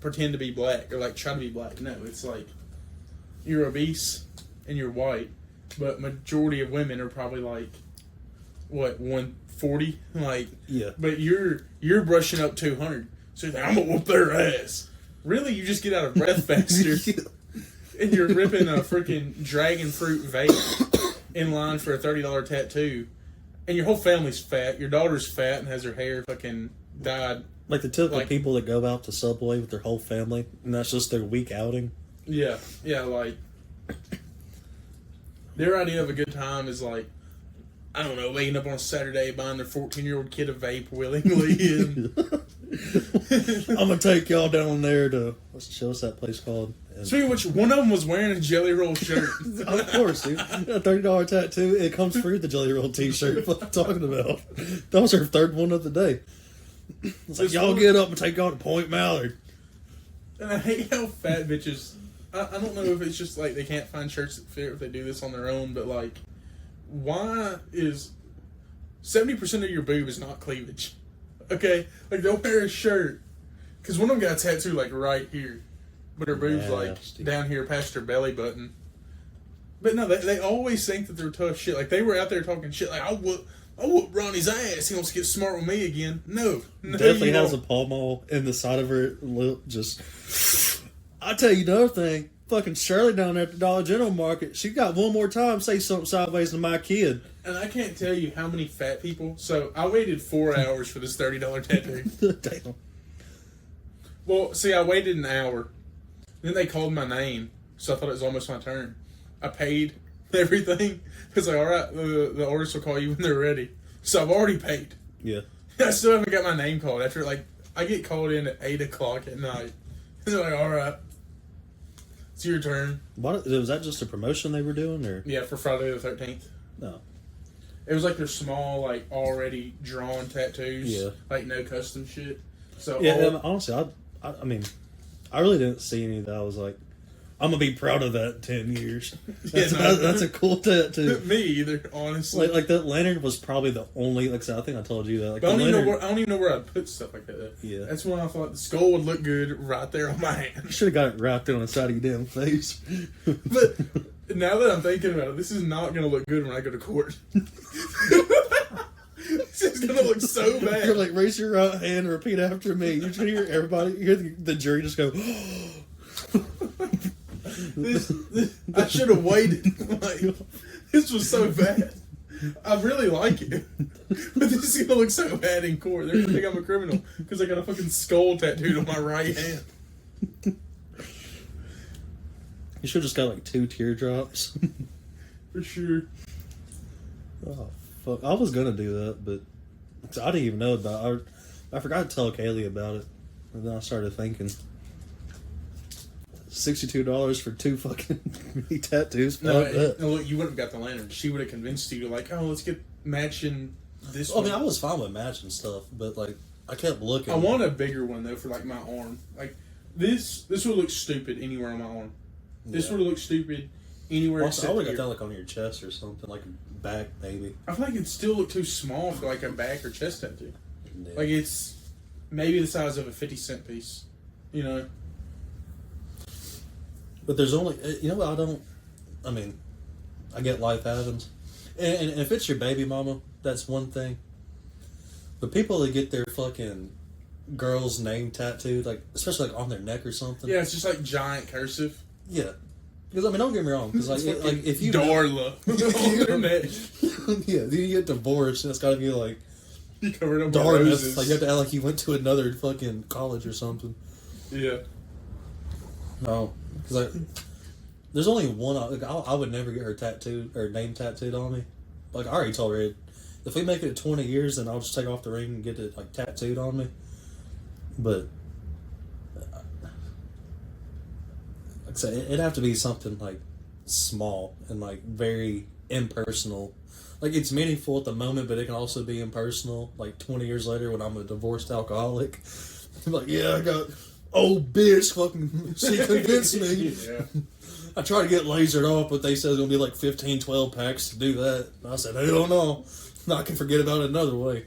pretend to be black or like try to be black. No, it's like you're obese and you're white, but majority of women are probably like, what, 140? Like, yeah. But you're brushing up 200. So you're like, I'm gonna whoop their ass. Really, you just get out of breath faster. And you're ripping a freaking dragon fruit vape in line for a $30 tattoo. And your whole family's fat. Your daughter's fat and has her hair fucking dyed. Like the typical people that go out to Subway with their whole family, and that's just their week outing. Yeah, like their idea of a good time is like, I don't know, waking up on a Saturday buying their 14-year-old kid a vape willingly. And I'm gonna take y'all down there to what's that place called? Speaking of which, one of them was wearing a Jelly Roll shirt. Of course, dude. A $30 tattoo. It comes free with the Jelly Roll t-shirt. What I'm talking about. That was her third one of the day. It's like, y'all get up and take y'all to Point Mallard. And I hate how fat bitches... I don't know if it's just like they can't find shirts that fit if they do this on their own, but like, why is 70% of your boob is not cleavage? Okay? Like, they'll wear a shirt. Because one of them got a tattoo like right here. But her boob's like down here past her belly button. But no, they always think that they're tough shit. Like, they were out there talking shit like, I'll whoop Ronnie's ass. He wants to get smart with me again. No definitely has a palm mole in the side of her lip. Just, I'll tell you another thing. Fucking Shirley down there at the Dollar General Market, she got one more time say something sideways to my kid. And I can't tell you how many fat people. So I waited 4 hours for this $30 tattoo. Damn. Well, see, I waited an hour. Then they called my name, so I thought it was almost my turn. I paid everything. It's like, all right, the artist will call you when they're ready. So I've already paid. Yeah. I still haven't got my name called. After, like, I get called in at 8 o'clock at night. And they're like, all right, it's your turn. Was that just a promotion they were doing? Or? Yeah, for Friday the 13th. No. It was like their small, like, already drawn tattoos. Yeah. Like, no custom shit. So yeah, honestly, I mean, I really didn't see any that I was like, I'm going to be proud of that in 10 years. That's a cool tattoo. Me either, honestly. Like that lantern was probably the only, like I think I told you that. Like, but I don't even know where I'd put stuff like that. Yeah. That's when I thought the skull would look good right there on my hand. You should have got it wrapped in on the side of your damn face. But Now that I'm thinking about it, this is not going to look good when I go to court. This is going to look so bad. You're like, raise your right hand and repeat after me. You're just going to hear everybody, you hear the jury just go, I should have waited. Like, this was so bad. I really like it. But this is going to look so bad in court. They're going to think I'm a criminal because I got a fucking skull tattooed on my right hand. You should have just got like 2 teardrops. For sure. Oh, fuck. I was going to do that, but I didn't even know about it. I forgot to tell Kaylee about it. And then I started thinking. $62 for 2 fucking mini tattoos. No, look, you wouldn't have got the lantern. She would have convinced you to like, oh, let's get matching this I one. mean, I was fine with matching stuff, but like, I kept looking. I want a bigger one though for like my arm. Like this would look stupid anywhere on my arm. This would look stupid anywhere. Also, I would have here. got that like on your chest or something, like back maybe. I feel like it'd still look too small for like a back or chest tattoo. Yeah. Like it's maybe the size of a 50-cent piece. You know. But there's only, you know what, I mean, I get life happens. And if it's your baby mama, that's one thing. But people that get their fucking girl's name tattooed, like, especially like on their neck or something. Yeah, it's just like giant cursive. Yeah. Because, I mean, don't get me wrong. Because, like, if you... Darla. On their neck. Yeah, you get divorced and it's got to be like... You covered up with Darla. roses. Like, you have to act like you went to another fucking college or something. Yeah. No. Because, like, there's only one... Like, I would never get her tattooed, or name tattooed on me. Like, I already told her, if we make it 20 years, then I'll just take off the ring and get it, like, tattooed on me. But... Like I said, it'd have to be something, like, small and, like, very impersonal. Like, it's meaningful at the moment, but it can also be impersonal, like, 20 years later when I'm a divorced alcoholic. I'm like, yeah, I got... old bitch fucking... She convinced me. Yeah. I tried to get lasered off, but they said it's going to be, like, 15, 12 packs to do that. And I said, hell no. I can forget about it another way.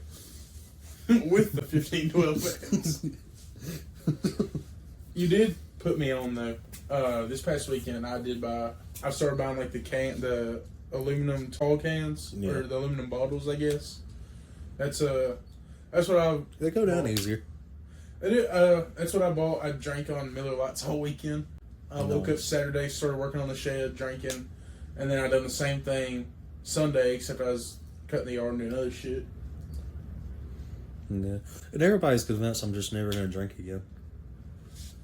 With the 15, 12 pounds. You did put me on though. This past weekend, I started buying like the aluminum tall cans or the aluminum bottles, I guess. That's what They go down easier. That's what I bought. I drank on Miller Lights all weekend. I woke up Saturday, started working on the shed, drinking, and then I done the same thing Sunday, except I was cutting the yard and doing other shit. Yeah. And everybody's convinced I'm just never going to drink again.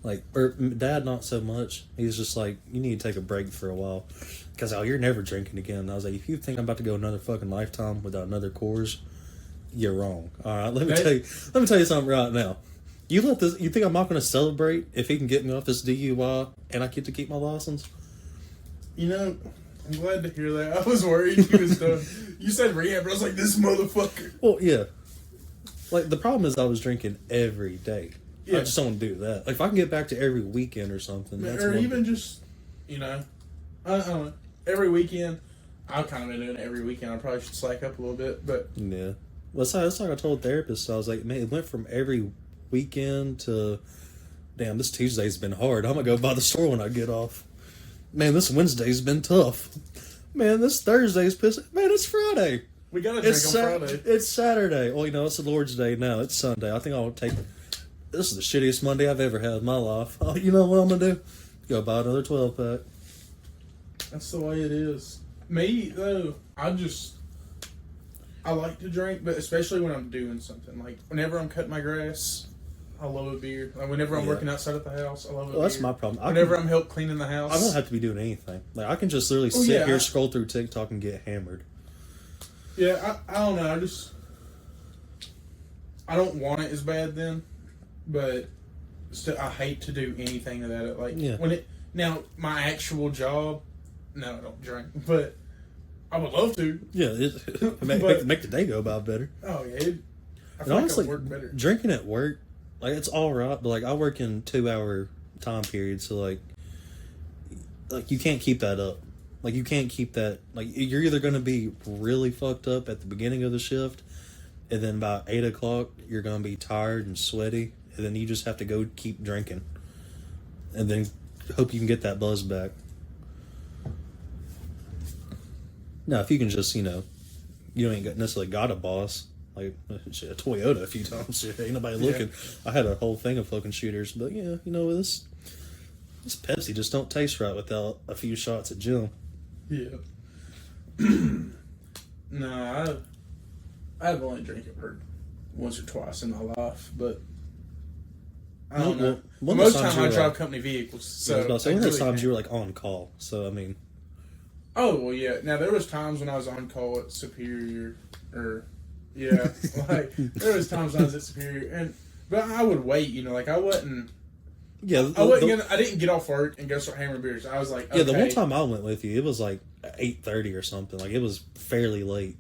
Like, or Dad, not so much. He's just like, you need to take a break for a while. Because, you're never drinking again. And I was like, if you think I'm about to go another fucking lifetime without another Coors, you're wrong. All right, let me tell you something right now. You think I'm not going to celebrate if he can get me off this DUI and I get to keep my license? You know, I'm glad to hear that. I was worried he was done. You said rehab, but I was like, this motherfucker. Well, yeah. Like, the problem is I was drinking every day. Yeah. I just don't do that. Like, if I can get back to every weekend or something, that's or even just, I don't know, every weekend. I've kind of been doing it every weekend. I probably should slack up a little bit, but yeah. Well, that's like I told the therapist. I was like, man, it went from every weekend to, damn, this Tuesday's been hard. I'm gonna go by the store when I get off. Man, this Wednesday's been tough. Man, this Thursday's pissing. Man, it's Friday. We gotta drink on Friday. It's Saturday. Well, it's the Lord's Day now. It's Sunday. I think I'll take. This is the shittiest Monday I've ever had in my life. Oh, you know what I'm gonna do? Go buy another 12-pack. That's the way it is. Me though, I like to drink, but especially when I'm doing something. Like whenever I'm cutting my grass, I love a beer. Like whenever I'm working outside of the house, I love a beer. That's my problem. Whenever I'm help cleaning the house, I don't have to be doing anything. Like I can just literally sit here, scroll through TikTok, and get hammered. Yeah, I don't know. I don't want it as bad then, but still, I hate to do anything about it. Like now my actual job, no, I don't drink, but I would love to. Yeah, make the day go by better. Oh yeah, I feel honestly, like I work better. Drinking at work, like it's all right, but like I work in 2-hour time periods, so like you can't keep that up. Like you can't keep that. Like you're either going to be really fucked up at the beginning of the shift, and then by 8 o'clock you're going to be tired and sweaty, and then you just have to go keep drinking, and then hope you can get that buzz back. Now, if you can just, you ain't necessarily got a boss. Like, shit, a Toyota a few times. Shit, ain't nobody looking. I had a whole thing of fucking shooters. But, yeah, this Pepsi just don't taste right without a few shots at Jim. Yeah. No, I've only drank it once or twice in my life, but I don't know. Most of the time I drive company vehicles, so one of those times you were like on call. So I mean, oh well, yeah. Now there was times when I was on call at Superior, yeah, like there was times I was at Superior, but I would wait. Like I wasn't. Yeah, I didn't get off work and go start hammering beers. I was like, okay. Yeah, the one time I went with you, it was like 8:30 or something. Like it was fairly late.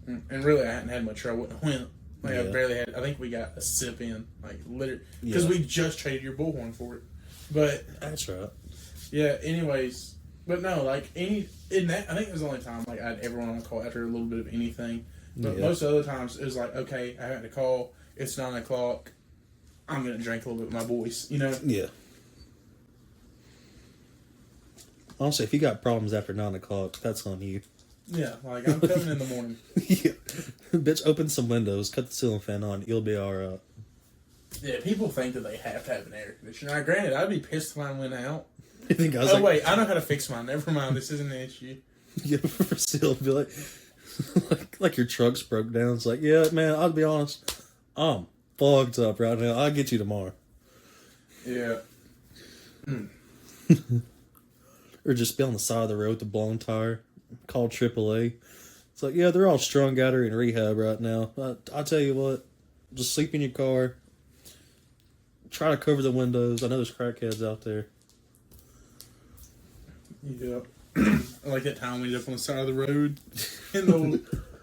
And really, I hadn't had much. I wouldn't have went. Like I barely had. I think we got a sip in, like literally, because we just traded your bullhorn for it. But that's right. Yeah. Anyways, but no, like I think it was the only time like I had everyone on call after a little bit of anything. But most other times it was like, okay, I had to call. It's 9:00. I'm gonna drink a little bit with my boys. Yeah. Honestly, if you got problems after 9:00, that's on you. Yeah, like I'm coming in the morning. Yeah. Bitch, open some windows, cut the ceiling fan on, you'll be alright. Yeah, people think that they have to have an air conditioner. Now, granted, I'd be pissed if mine went out. You think wait, I know how to fix mine. Never mind, this isn't an issue. Yeah, for still be like your truck's broke down. It's like, yeah, man, I'll be honest, I'm fogged up right now. I'll get you tomorrow. Yeah. Or just be on the side of the road with the blown tire. Call AAA. It's like, yeah, they're all strung out or in rehab right now. I'll tell you what, just sleep in your car. Try to cover the windows. I know there's crackheads out there. Yeah. I like that time we ended up on the side of the road in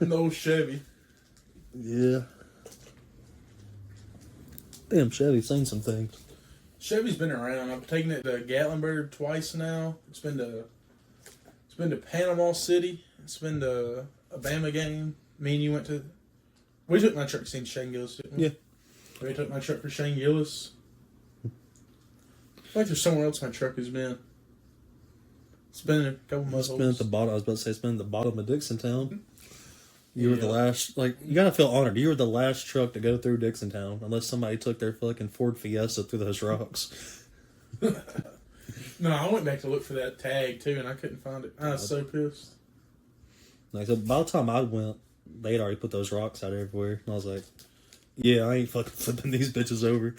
the old Chevy. Yeah. Damn, Chevy's seen some things. Chevy's been around. I've taken it to Gatlinburg twice now. It's been to Panama City. It's been to a Bama game. Me and you went to. We took my truck to see Shane Gillis, didn't we? Yeah. We took my truck for Shane Gillis. I feel like there's somewhere else my truck has been. It's been a couple months. It's been at the bottom. I was about to say it's been at the bottom of Dixon Town. You were the last. Like, you gotta feel honored. You were the last truck to go through Dixon Town, unless somebody took their fucking Ford Fiesta through those rocks. No, I went back to look for that tag too, and I couldn't find it. I was so pissed. Like, so by the time I went, they'd already put those rocks out everywhere, and I was like, "Yeah, I ain't fucking flipping these bitches over."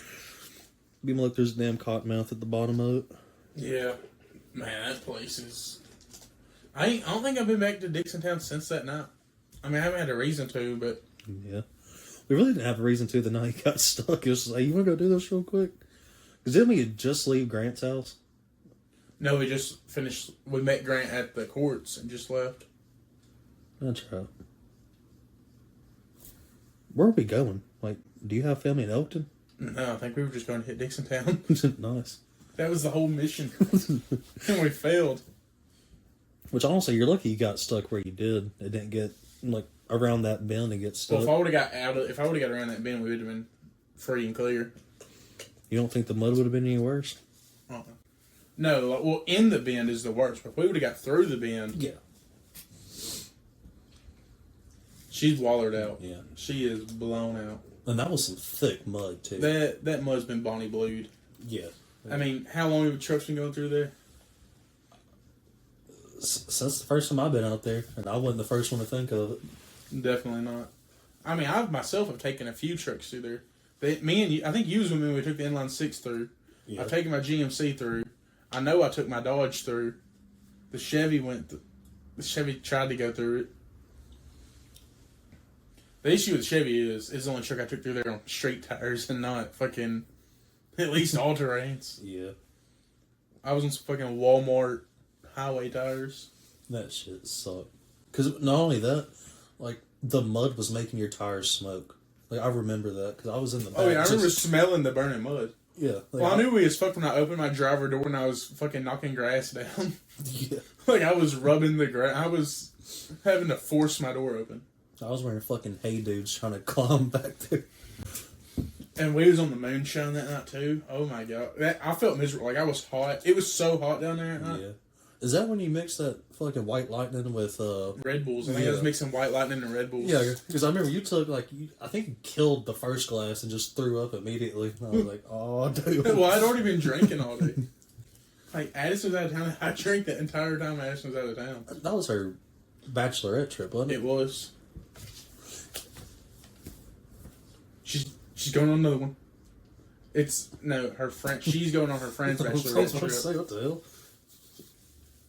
Be like, there's a damn cottonmouth at the bottom of it. Yeah, man, that place is. I don't think I've been back to Dixon Town since that night. I mean, I haven't had a reason to, but yeah, we really didn't have a reason to the night he got stuck. It was just like, you want to go do this real quick? Because didn't we just leave Grant's house? No, we just finished. We met Grant at the courts and just left. That's right. Where are we going? Like, do you have family in Elkton? No, I think we were just going to hit Dixon Town. Nice. That was the whole mission. And we failed. Which, honestly, you're lucky you got stuck where you did. It didn't get, like, around that bend and get stuck. Well, if I would have got around that bend, we would have been free and clear. You don't think the mud would have been any worse? No, well, in the bend is the worst. But if we would have got through the bend, yeah, she's wallered out. Yeah, she is blown out. And that was some thick mud too. That mud's been Bonnie blued. Yeah. I mean, how long have trucks been going through there? Since the first time I've been out there, and I wasn't the first one to think of it. Definitely not. I mean, I myself have taken a few trucks through there. Me and you, I think you was with me when we took the Inline 6 through. Yeah. I've taken my GMC through. I know I took my Dodge through. The Chevy the Chevy tried to go through it. The issue with Chevy is the only truck I took through there on straight tires and not fucking, at least all terrains. Yeah. I was on some fucking Walmart highway tires. That shit sucked. Because not only that, like, the mud was making your tires smoke. Like, I remember that, because I was in the back. Oh, yeah, I remember smelling the burning mud. Yeah. Like, well, I knew we as fuck when I opened my driver door and I was fucking knocking grass down. Yeah. Like, I was rubbing the grass. I was having to force my door open. I was wearing fucking Hey Dudes trying to climb back there. And we was on the moonshine that night, too. Oh, my God. I felt miserable. Like, I was hot. It was so hot down there at night. Yeah. Is that when you mix that fucking White Lightning with Red Bulls. I think I was mixing White Lightning and Red Bulls. Yeah, because I remember you took I think you killed the first glass and just threw up immediately. And I was like, oh, dude. Well, I'd already been drinking all day. Like, Addison was out of town. I drank the entire time Addison was out of town. That was her bachelorette trip, wasn't it? It was. She's going on another one. Her friend. She's going on her friend's I was bachelorette about to trip. say, what the hell?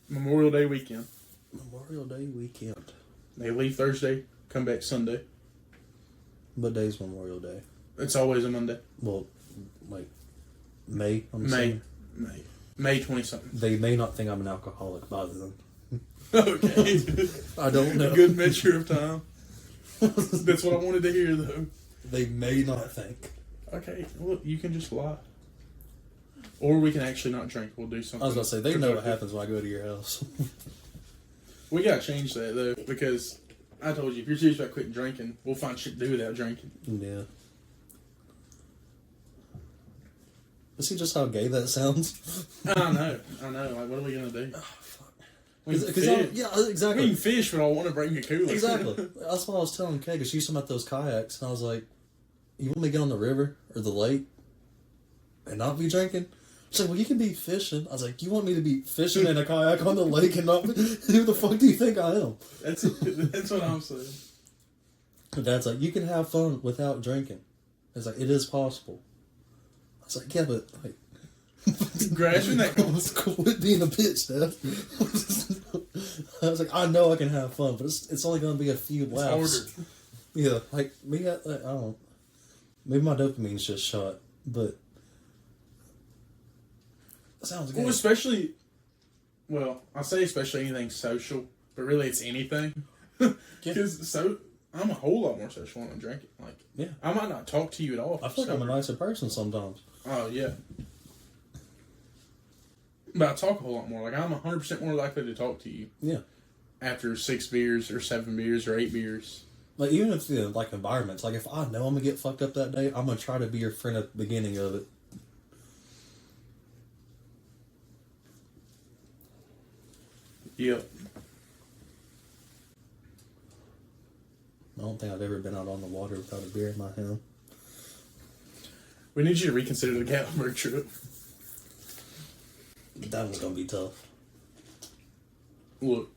Memorial Day weekend. Memorial Day weekend. They leave Thursday, come back Sunday. What day's Memorial Day? It's always a Monday. Well, like May. May 20-something. They may not think I'm an alcoholic by then. Okay. I don't know. A good measure of time. That's what I wanted to hear, though. They may not think. Okay, well, you can just lie. Or we can actually not drink. We'll do something. I was about to say, they know what happens when I go to your house. We gotta change that, though, because I told you, if you're serious about quitting drinking, we'll find shit to do without drinking. Yeah. See just how gay that sounds? I know. Like, what are we gonna do? Oh, fuck. We can fish. Yeah, We exactly. can fish, but I want to bring a cooler. Exactly. That's what I was telling Kay, because she's talking about those kayaks, and I was like, you want me to get on the river or the lake and not be drinking? She's like, well, you can be fishing. I was like, you want me to be fishing in a kayak on the lake and not be... Who the fuck do you think I am? That's what I'm saying. And Dad's like, you can have fun without drinking. It's like, it is possible. I was like, yeah, but like... Grasping that Quit being a bitch, Dad. I was like, I know I can have fun, but it's only going to be a few laps. It's harder. Yeah, like, me, I don't... Maybe my dopamine's just shot, but... That sounds good. Well, especially... Well, I say especially anything social, but really it's anything. Because I'm a whole lot more social when I'm drinking. Like, Yeah. I might not talk to you at all. I feel like I'm a nicer person sometimes. Oh, yeah. But I talk a whole lot more. Like, I'm 100% more likely to talk to you. Yeah. After 6 beers or 7 beers or 8 beers. Like, even if the like environments, like if I know I'm gonna get fucked up that day, I'm gonna try to be your friend at the beginning of it. Yep. I don't think I've ever been out on the water without a beer in my hand. We need you to reconsider the Gatlinburg trip. That one's gonna be tough. Look,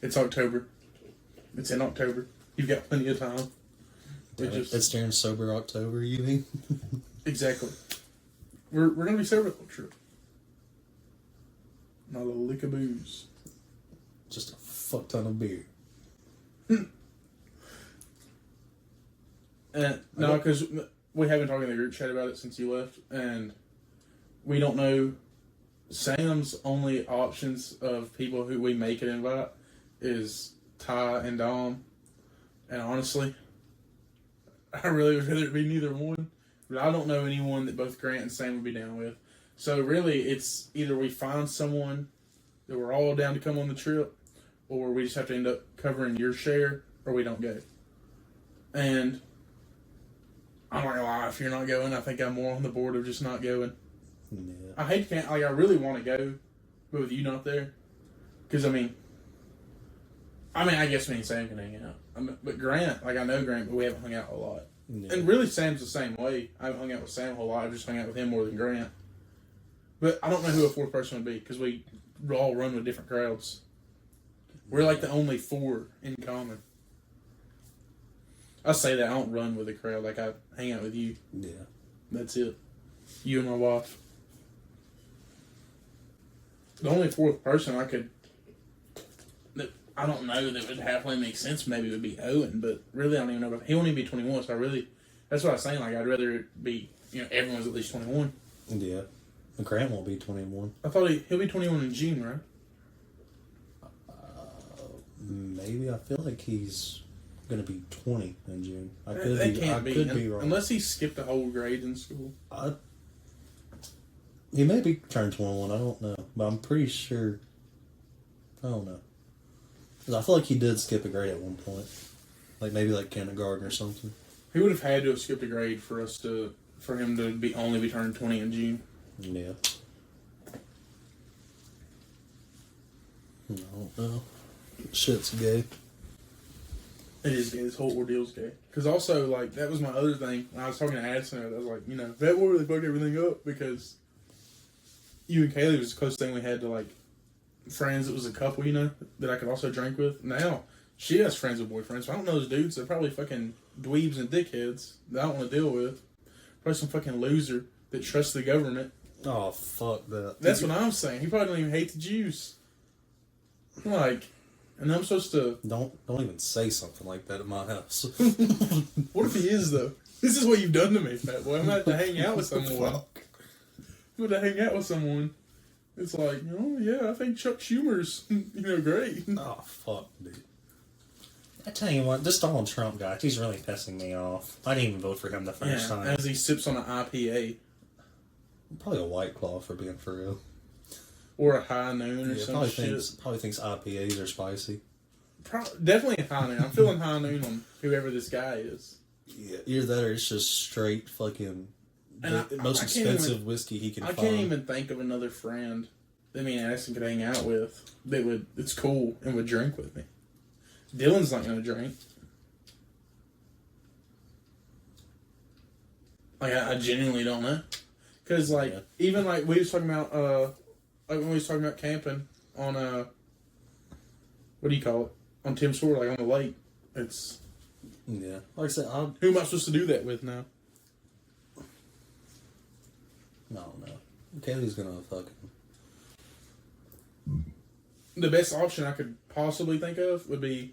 it's October. It's in October. You've got plenty of time. It's during sober October, you mean? Exactly. We're gonna be sober the trip. Not a lick of booze. Just a fuck ton of beer. No, because we haven't talked in the group chat about it since you left, and we don't know. Sam's only options of people who we may could invite is Ty and Dom, and honestly, I really would rather it be neither one. But I don't know anyone that both Grant and Sam would be down with. So really, it's either we find someone that we're all down to come on the trip, or we just have to end up covering your share, or we don't go. And I'm not gonna lie, if you're not going, I think I'm more on the board of just not going. Yeah. I hate to, I really want to go, but with you not there, because I guess me and Sam can hang out. But Grant, I know Grant, but we haven't hung out a lot. Yeah. And really, Sam's the same way. I haven't hung out with Sam a whole lot. I've just hung out with him more than Grant. But I don't know who a fourth person would be, because we all run with different crowds. We're like the only 4 in common. I say that I don't run with a crowd. Like, I hang out with you. Yeah. That's it. You and my wife. The only fourth person that I don't know that would halfway make sense maybe would be Owen, but really I don't even know if he won't even be 21, so that's what I was saying, like I'd rather it be, everyone's at least 21. Yeah. Grant won't be 21. I thought he'll be 21 in June, right? Maybe. I feel like he's going to be 20 in June. I That could be wrong. Unless he skipped a whole grade in school. He may be turned 21, I don't know. But I'm pretty sure... I don't know. 'Cause I feel like he did skip a grade at one point. Like, maybe like kindergarten or something. He would have had to have skipped a grade for him to only be turning 20 in June. Yeah. I don't know. Shit's gay. It is gay. This whole ordeal's gay. Because also, like, that was my other thing. When I was talking to Addison, I was like, you know, that war really fucked everything up because you and Kaylee was the closest thing we had to, like, friends that was a couple, you know, that I could also drink with. Now, she has friends with boyfriends. So I don't know those dudes. They're probably fucking dweebs and dickheads that I don't want to deal with. Probably some fucking loser that trusts the government. Oh, fuck that. That's what I'm saying. He probably don't even hate the Jews. Like, and I'm supposed to... Don't even say something like that at my house. What if he is, though? This is what you've done to me, fat boy. I'm going to have to hang out with someone. I'm going to hang out with someone. It's like, oh, yeah, I think Chuck Schumer's, you know, great. Oh, fuck, dude. I tell you what, this Donald Trump guy, he's really pissing me off. I didn't even vote for him the first time. As he sips on an IPA. Probably a White Claw, for being for real. Or a High Noon or some shit. Probably thinks IPAs are spicy. Definitely a High Noon. I'm feeling High Noon on whoever this guy is. Yeah, either that or it's just straight fucking most expensive whiskey he can find. I can't even think of another friend that me and Addison could hang out with that it's cool and would drink with me. Dylan's not going to drink. Like, I genuinely don't know. Because, like, even, like, we was talking about, like, when we was talking about camping on, what do you call it? On Tim's Ford, like, on the lake. It's... Yeah. Like I said, who am I supposed to do that with now? No. Kaylee's gonna fucking... The best option I could possibly think of would be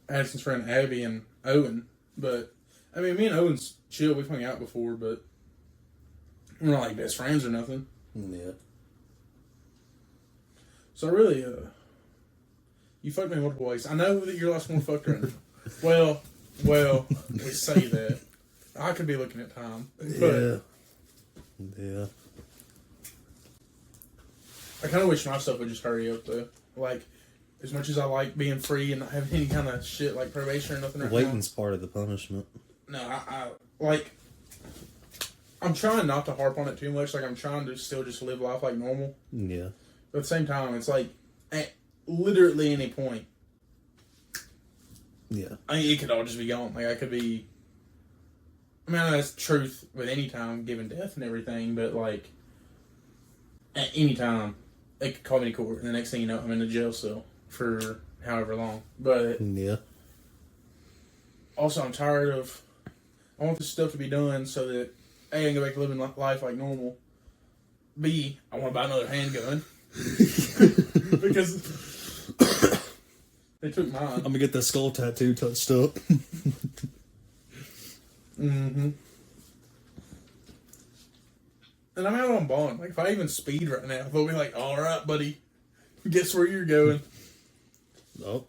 Addison's friend Abby and Owen. But, I mean, me and Owen's chill. We've hung out before, but we're not like best friends or nothing. Yeah. So really, you fucked me multiple ways. I know that you're lots more fucked right now. Well, we say that. I could be looking at time. But yeah. I kind of wish my stuff would just hurry up, though. Like, as much as I like being free and not having any kind of shit like probation or nothing right Waiting's part of the punishment. No, I like... I'm trying not to harp on it too much. Like, I'm trying to still just live life like normal. Yeah. But at the same time, it's like, at literally any point, yeah, I mean, it could all just be gone. Like, I could be... I mean, I know that's truth with any time, given death and everything, but, like, at any time, they could call me to court, and the next thing you know, I'm in a jail cell for however long. But, yeah. Also, I'm tired of... I want this stuff to be done so that, A, I can go back to living life like normal. B, I want to buy another handgun. Because they took mine. I'm gonna get that skull tattoo touched up. Mm-hmm. And I'm out on bond. Like, if I even speed right now, they'll be like, all right, buddy, guess where you're going. Oh.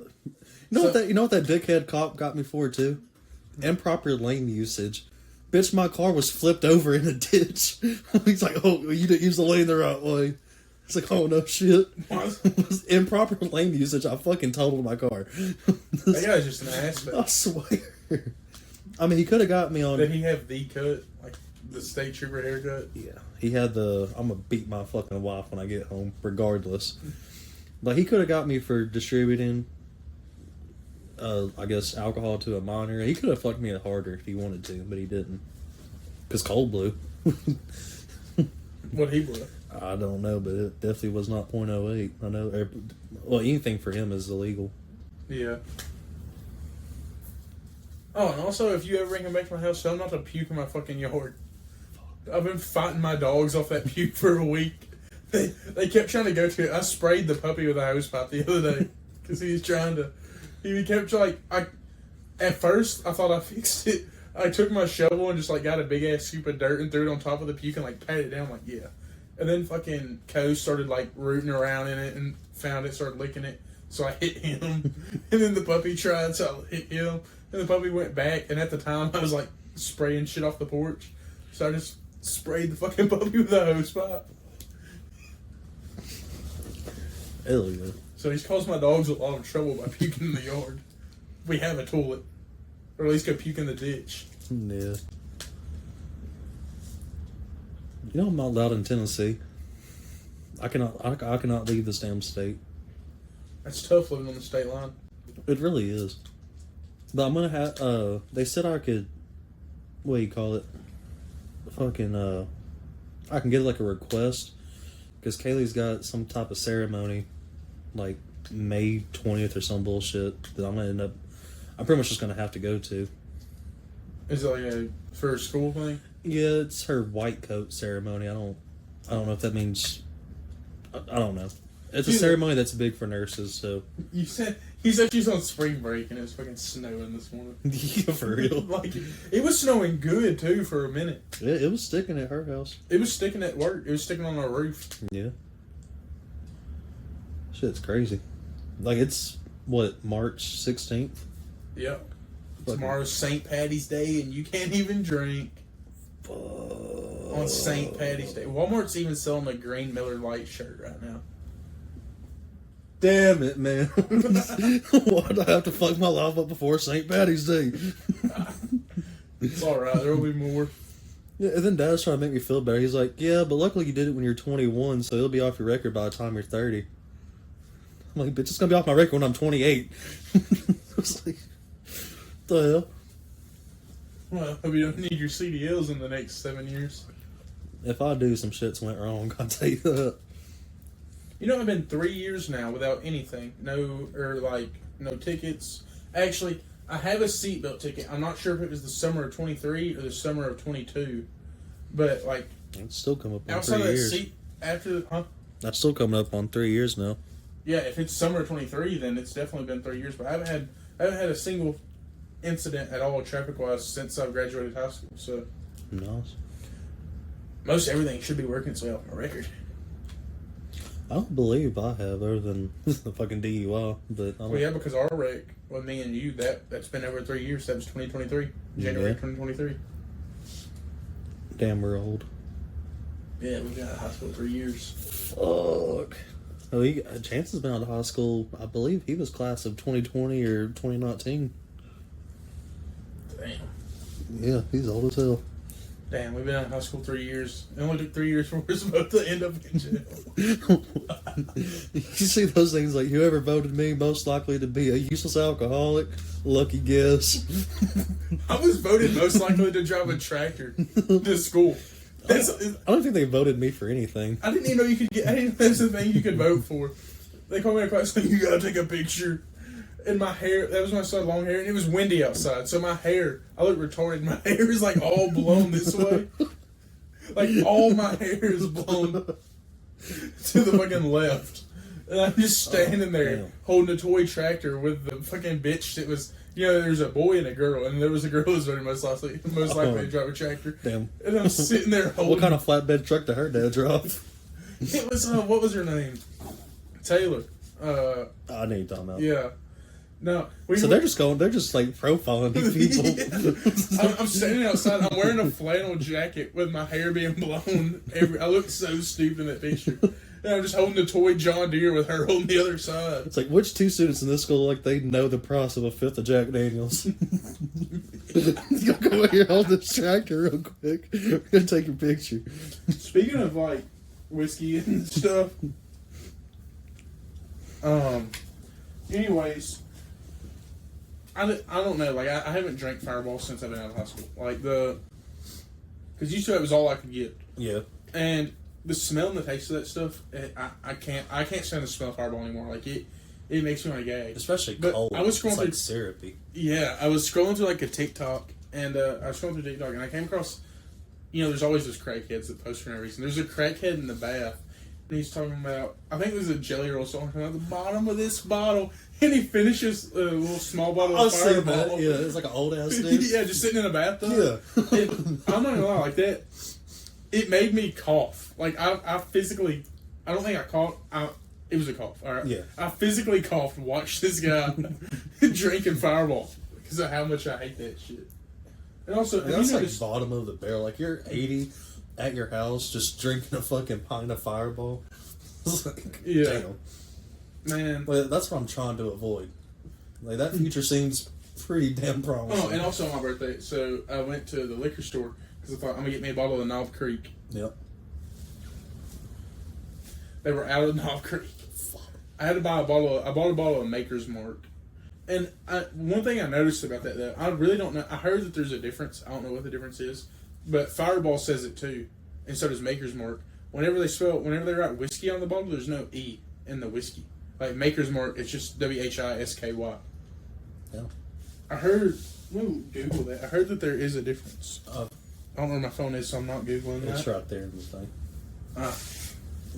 You know what that dickhead cop got me for, too? Improper lane usage. Bitch, my car was flipped over in a ditch. He's like, oh, you didn't use the lane the right way. It's like, oh, no shit. Improper lane usage. I fucking totaled my car. That guy's just an ass. I swear. I mean, he could have got me on... Did he have the cut? Like, the state trooper haircut? Yeah. He had the... I'm gonna beat my fucking wife when I get home, regardless. But he could have got me for distributing... I guess alcohol to a minor. He could have fucked me harder if he wanted to, but he didn't. Because cold blew. What he blew? I don't know, but it definitely was not .08. I know. Well, anything for him is illegal. Yeah. Oh, and also, if you ever bring him back to my house, tell him not to puke in my fucking yard. I've been fighting my dogs off that puke for a week. They kept trying to go to it. I sprayed the puppy with a hose pipe the other day because he was trying to... He kept like at first I thought I fixed it. I took my shovel and just like got a big ass scoop of dirt and threw it on top of the puke and like patted it down like yeah. And then fucking Co started like rooting around in it and found it, started licking it. So I hit him, and then the puppy tried, so I hit him, and the puppy went back. And at the time I was like spraying shit off the porch, so I just sprayed the fucking puppy with a hose pipe. Hell yeah. So he's caused my dogs a lot of trouble by puking in the yard. We have a toilet. Or at least go puke in the ditch. Yeah. You know I'm not allowed in Tennessee. I cannot leave this damn state. That's tough living on the state line. It really is. But I'm gonna have. They said I could. What do you call it? Fucking. I can get like a request because Kaylee's got some type of ceremony, like May 20th or some bullshit that I'm gonna end up. I'm pretty much just gonna have to go to. Is it like a for a school thing? Yeah, it's her white coat ceremony. I don't know if that means. I don't know. It's a ceremony that's big for nurses, so. You said she's on spring break and it was fucking snowing this morning. Yeah, for real. Like it was snowing good too for a minute. It was sticking at her house. It was sticking at work. It was sticking on our roof. Yeah. Shit's crazy. Like it's what, March 16th? Yep. Fucking- Tomorrow's St. Patty's Day and you can't even drink. On St. Patty's Day. Walmart's even selling a green Miller Lite shirt right now. Damn it, man. Why'd I have to fuck my life up before St. Patty's Day? It's alright, there'll be more. Yeah, and then Dad's trying to make me feel better. He's like, yeah, but luckily you did it when you're 21, so it'll be off your record by the time you're 30. I'm like, bitch, it's gonna be off my record when I'm 28. I was like, the hell? Well, hope you don't need your CDLs in the next 7 years. If I do, some shit's went wrong, I'll tell you that. You know, I've been 3 years now without anything. No tickets. Actually, I have a seatbelt ticket. I'm not sure if it was the summer of 23 or the summer of 22. But, like... It's still come up on outside 3 of that years. seat, after... Huh? That's still coming up on 3 years now. Yeah, if it's summer of 23, then it's definitely been 3 years. But I haven't had a single incident at all traffic-wise since I've graduated high school. So... Nice. Most everything should be working its way off my record. I don't believe I have, other than the fucking DUI. But I don't. Well, yeah, because our wreck with me and you, that's been over 3 years. That was 2023. January Yeah. 2023. Damn, we're old. Yeah, we've been out of high school 3 years. Fuck. Oh, Chance has been out of high school. I believe he was class of 2020 or 2019. Damn. Yeah, he's old as hell. Damn, we've been out of high school 3 years. It only took 3 years for us both to end up in jail. You see those things like, whoever voted me most likely to be a useless alcoholic, lucky guess. I was voted most likely to drive a tractor to school. I don't think they voted me for anything. I didn't even know you could get. I didn't know that's the thing you could vote for. They called me in class saying, you gotta take a picture. And my hair, that was when I started long hair, and it was windy outside, so my hair, I look retarded. My hair is like all blown this way. Like all my hair is blown to the fucking left. And I'm just standing there damn. holding a toy tractor with the fucking bitch that was, there's a boy and a girl, and there was a girl who was voting most likely to drive a tractor. Damn. And I'm sitting there holding. What kind of flatbed truck did her dad drive? It was, what was her name? Taylor. I know you're talking about. Yeah. No. So they're just like profiling these people. I'm standing outside. I'm wearing a flannel jacket with my hair being blown. I look so stupid in that picture. And I'm just holding a toy John Deere with her on the other side. It's like, which two students in this school like they know the price of a fifth of Jack Daniels? You'll go here, hold this tractor real quick. We're gonna take your picture. Speaking of like whiskey and stuff. Anyways. I don't know, like, I haven't drank Fireball since I've been out of high school. Like, because used to it was all I could get. Yeah. And the smell and the taste of that stuff, I can't stand the smell of Fireball anymore. Like, it makes me want to gag. Especially but cold. I was scrolling it's like through, syrupy. Yeah, I was scrolling through, like, a TikTok, and I was scrolling through TikTok, and I came across, there's always those crackheads that post for no reason. There's a crackhead in the bath, and he's talking about, I think it was a Jelly Roll song, at the bottom of this bottle, and he finishes a little small bottle of Fireball. Yeah, it's like an old ass dude. Yeah, just sitting in a bathtub. Yeah. I'm not gonna lie, like that, it made me cough. Like, I physically, I don't think I coughed, it was a cough, alright? Yeah. I physically coughed, watched this guy drinking Fireball, because of how much I hate that shit. And also, That's like bottom of the barrel. Like, you're 80 at your house just drinking a fucking pint of Fireball. It's like, yeah. damn. Man. Well, that's what I'm trying to avoid. Like, that future seems pretty damn promising. Oh, and also on my birthday, so I went to the liquor store, because I thought I'm going to get me a bottle of Knob Creek. Yep. They were out of Knob Creek. I had to buy a bottle. I bought a bottle of Maker's Mark. And one thing I noticed about that, though, I really don't know. I heard that there's a difference. I don't know what the difference is. But Fireball says it, too. And so does Maker's Mark. Whenever they write whiskey on the bottle, there's no E in the whiskey. Like Maker's Mark, it's just WHISKY. Yeah. I heard, Google that. I heard that there is a difference. I don't know where my phone is, so I'm not Googling that. It's right there in the thing.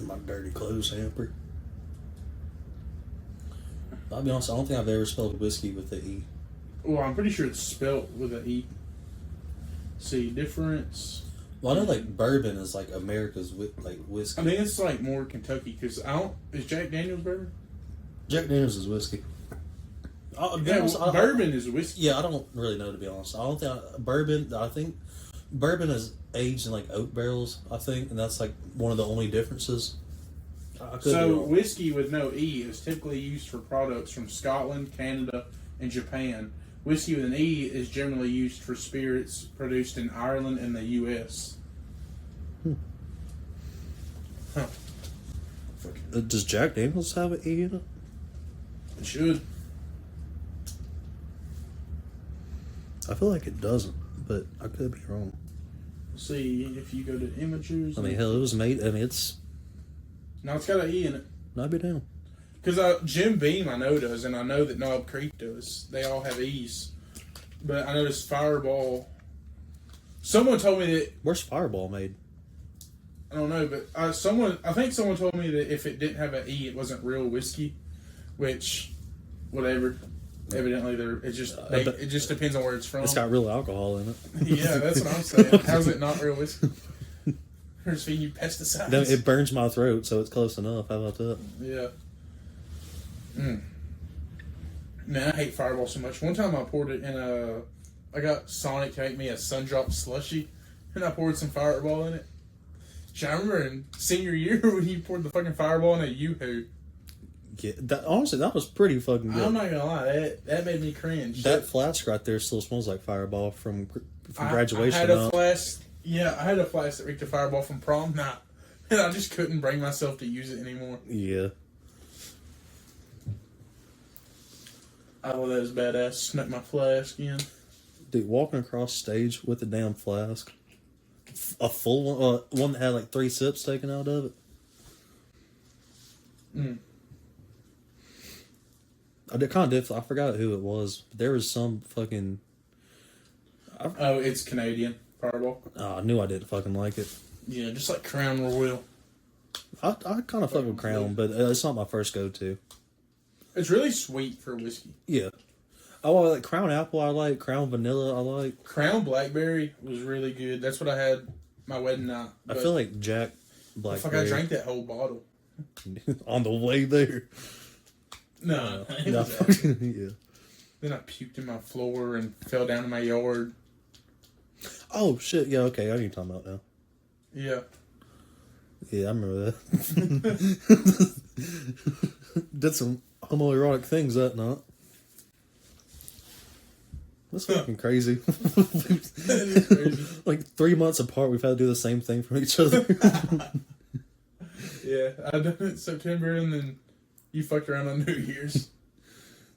My dirty clothes hamper. I'll be honest, I don't think I've ever spelled whiskey with the E. Well, I'm pretty sure it's spelt with an E. See, difference. Well, I know like bourbon is like America's whiskey. I think it's like more Kentucky because is Jack Daniels bourbon? Jack Daniels is whiskey. Bourbon is whiskey. Yeah, I don't really know, to be honest. I don't think bourbon. I think bourbon is aged in like oak barrels. I think, and that's like one of the only differences. So whiskey with no E is typically used for products from Scotland, Canada, and Japan. Whiskey with an E is generally used for spirits produced in Ireland and the U.S. Huh. Does Jack Daniels have an E in it? It should. I feel like it doesn't, but I could be wrong. See, if you go to images... I mean, hell, it was made... I mean, it's... No, it's got an E in it. Not be down. Because Jim Beam, I know, does, and I know that Knob Creek does. They all have E's. But I noticed Fireball... Someone told me that... Where's Fireball made? I don't know, but I think someone told me that if it didn't have an E, it wasn't real whiskey. Which, whatever. Evidently, it just depends on where it's from. It's got real alcohol in it. Yeah, that's what I'm saying. How's it not real whiskey? They're just feeding you pesticides. No, it burns my throat, so it's close enough. How about that? Yeah. Man, I hate Fireball so much. One time I poured it in I got Sonic to make me a Sundrop slushy, and I poured some Fireball in it. I remember in senior year when you poured the fucking Fireball in a Yoo-hoo. Yeah, honestly, that was pretty fucking good. I'm not gonna lie, that made me cringe. That flask right there still smells like Fireball from graduation. I had a flask. Yeah, I had a flask that reeked of Fireball from prom night, and I just couldn't bring myself to use it anymore. Yeah. I thought that was badass. Snuck my flask in. Dude, walking across stage with a damn flask, a full one, one that had like 3 sips taken out of it. I forgot who it was. But there was some fucking... it's Canadian Fireball. Oh, I knew I didn't fucking like it. Yeah, just like Crown Royal. I kind of fuck with Crown, but it's not my first go-to. It's really sweet for whiskey. Yeah. Oh, I like Crown Apple. I like Crown Vanilla. I like Crown Blackberry was really good. That's what I had my wedding night. I feel like Jack Blackberry. Fuck, I drank that whole bottle on the way there. No, yeah. Then I puked in my floor and fell down in my yard. Oh shit! Yeah, okay, I know what you're talking about now. Yeah. Yeah, I remember that. Did some homoerotic things that night. That's fucking crazy. That is crazy. Like 3 months apart, we've had to do the same thing from each other. Yeah, I done it in September, and then you fucked around on New Year's.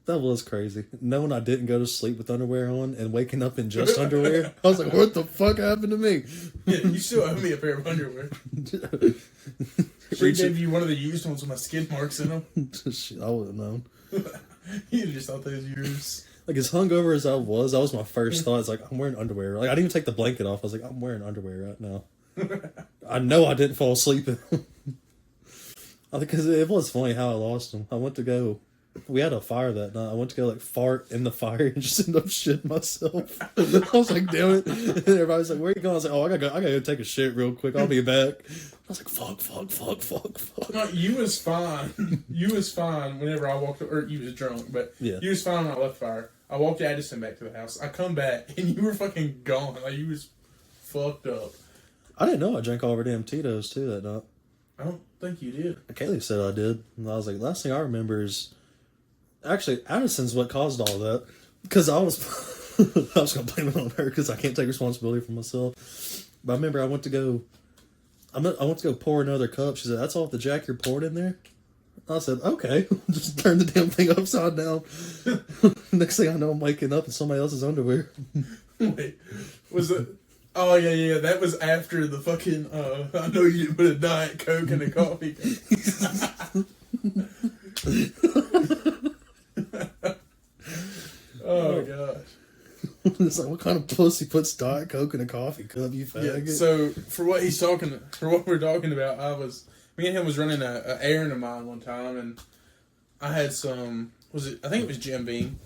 That was crazy. Knowing I didn't go to sleep with underwear on and waking up in just underwear, I was like, "What the fuck happened to me?" Yeah, you still owe me a pair of underwear. She gave you one of the used ones with my skid marks in them. Shit, I wouldn't have known. You just thought they was yours. Like, as hungover as I was, that was my first thought. It's like, I'm wearing underwear. Like, I didn't even take the blanket off. I was like, I'm wearing underwear right now. I know I didn't fall asleep in them. Because it was funny how I lost them. I went to go... We had a fire that night. I went to go, like, fart in the fire and just end up shitting myself. I was like, damn it. And everybody's like, where are you going? I was like, oh, I gotta go take a shit real quick. I'll be back. I was like, fuck. No, you was fine. You was fine whenever I walked... Or you was drunk, but yeah. You was fine when I left fire. I walked Addison back to the house. I come back, and you were fucking gone. Like, you was fucked up. I didn't know I drank all of her damn Tito's, too, that night. I don't think you did. Kaylee said I did. And I was like, last thing I remember is... Actually, Addison's what caused all that. Because I was going to blame it on her because I can't take responsibility for myself. But I remember I went to go... I went to go pour another cup. She said, "That's off the Jack you're poured in there?" I said, "Okay." Just turn the damn thing upside down. Next thing I know, I'm waking up in somebody else's underwear. Wait, was it? Oh yeah. That was after the fucking. I know you didn't put a Diet Coke in a coffee cup. Oh gosh. It's like, what kind of pussy puts Diet Coke in a coffee cup? You faggot. Yeah, so for what we're talking about, me and him was running a errand of mine one time, and I had some. I think it was Jim Beam.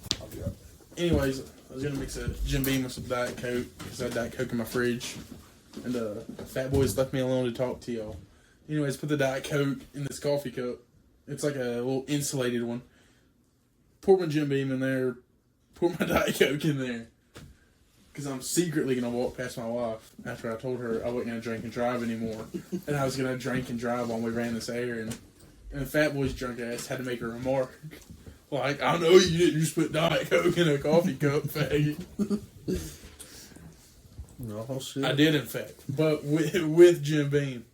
Anyways, I was gonna mix a Jim Beam with some Diet Coke because I had Diet Coke in my fridge, and Fat Boys left me alone to talk to y'all. Anyways, put the Diet Coke in this coffee cup. It's like a little insulated one. Pour my Jim Beam in there. Pour my Diet Coke in there. Because I'm secretly going to walk past my wife after I told her I wasn't going to drink and drive anymore. And I was going to drink and drive while we ran this errand. And the Fat Boy's drunk ass had to make a remark. Like, I know you didn't just put Diet Coke in a coffee cup, faggot. Oh, shit. I did, in fact. But with Jim Beam.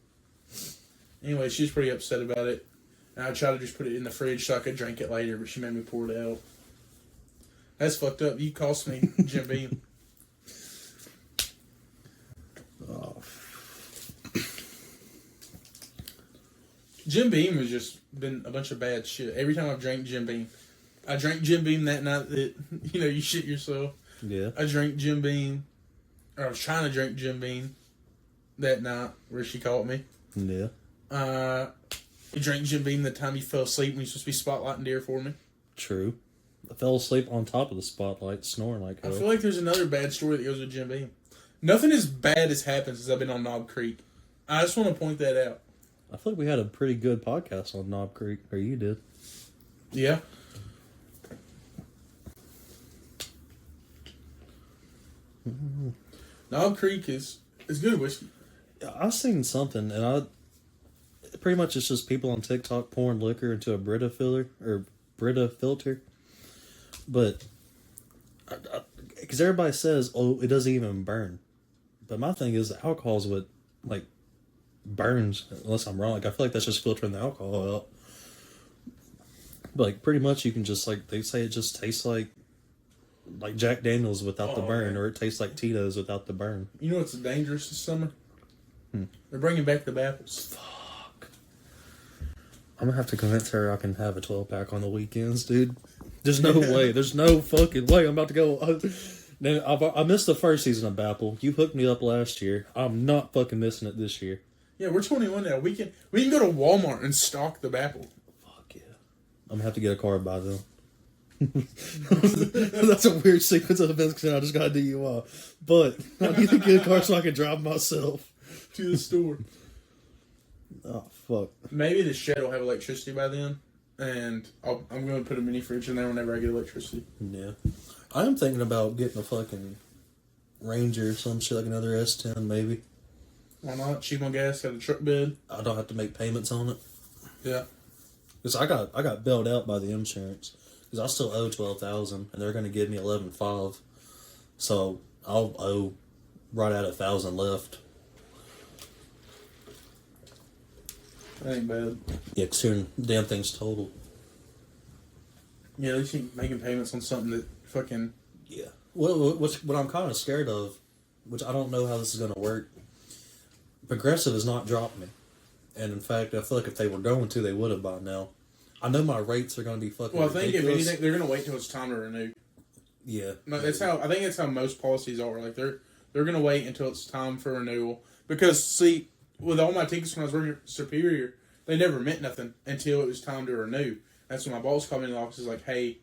Anyway, she's pretty upset about it. And I tried to just put it in the fridge so I could drink it later, but she made me pour it out. That's fucked up. You cost me Jim Beam. Oh. Jim Beam has just been a bunch of bad shit. Every time I've drank Jim Beam, I drank Jim Beam that night that you shit yourself. Yeah. I drank Jim Beam, or I was trying to drink Jim Beam that night where she caught me. Yeah. You drank Jim Beam the time you fell asleep when you supposed to be spotlighting deer for me. True. I fell asleep on top of the spotlight, snoring like hell. I feel like there's another bad story that goes with Jim Beam. Nothing as bad has happened since I've been on Knob Creek. I just want to point that out. I feel like we had a pretty good podcast on Knob Creek, or you did. Yeah. Knob Creek is good whiskey. I've seen something, and pretty much it's just people on TikTok pouring liquor into a Brita filler or Brita filter. But because everybody says, "Oh, it doesn't even burn," but my thing is the alcohol is what like burns. Unless I'm wrong, like I feel like that's just filtering the alcohol out. But like pretty much you can just like they say it just tastes like Jack Daniels without the burn, or it tastes like Tito's without the burn. You know what's dangerous this summer? They're bringing back the Bapples. Fuck. I'm gonna have to convince her I can have a 12-pack on the weekends, dude. There's no way. There's no fucking way. I'm about to go. I missed the first season of Bapple. You hooked me up last year. I'm not fucking missing it this year. Yeah, we're 21 now. We can go to Walmart and stock the Bapple. Fuck yeah. I'm gonna have to get a card by then. That's a weird sequence of events because I just got a DUI. But I need to get a car so I can drive myself to the store. Oh, fuck. Maybe the shed will have electricity by then. And I'm going to put a mini fridge in there whenever I get electricity. Yeah. I am thinking about getting a fucking Ranger or some shit, like another S10 maybe. Why not? Cheap on gas, got a truck bed. I don't have to make payments on it. Yeah. Because I got bailed out by the insurance. Because I still owe $12,000 and they're going to give me $11,500. So I'll owe right at $1,000 left. That ain't bad. Yeah, considering damn thing's total. Yeah, at least you're making payments on something that fucking... Yeah. What I'm kind of scared of, which I don't know how this is going to work, Progressive has not dropped me. And in fact, I feel like if they were going to, they would have by now. I know my rates are going to be fucking ridiculous. If anything, they're going to wait till it's time to renew. Yeah. No, I think that's how most policies are. Like, they're going to wait until it's time for renewal. Because, see... With all my tickets when I was working at Superior, they never meant nothing until it was time to renew. That's when my boss called me in the office. Is like, "Hey,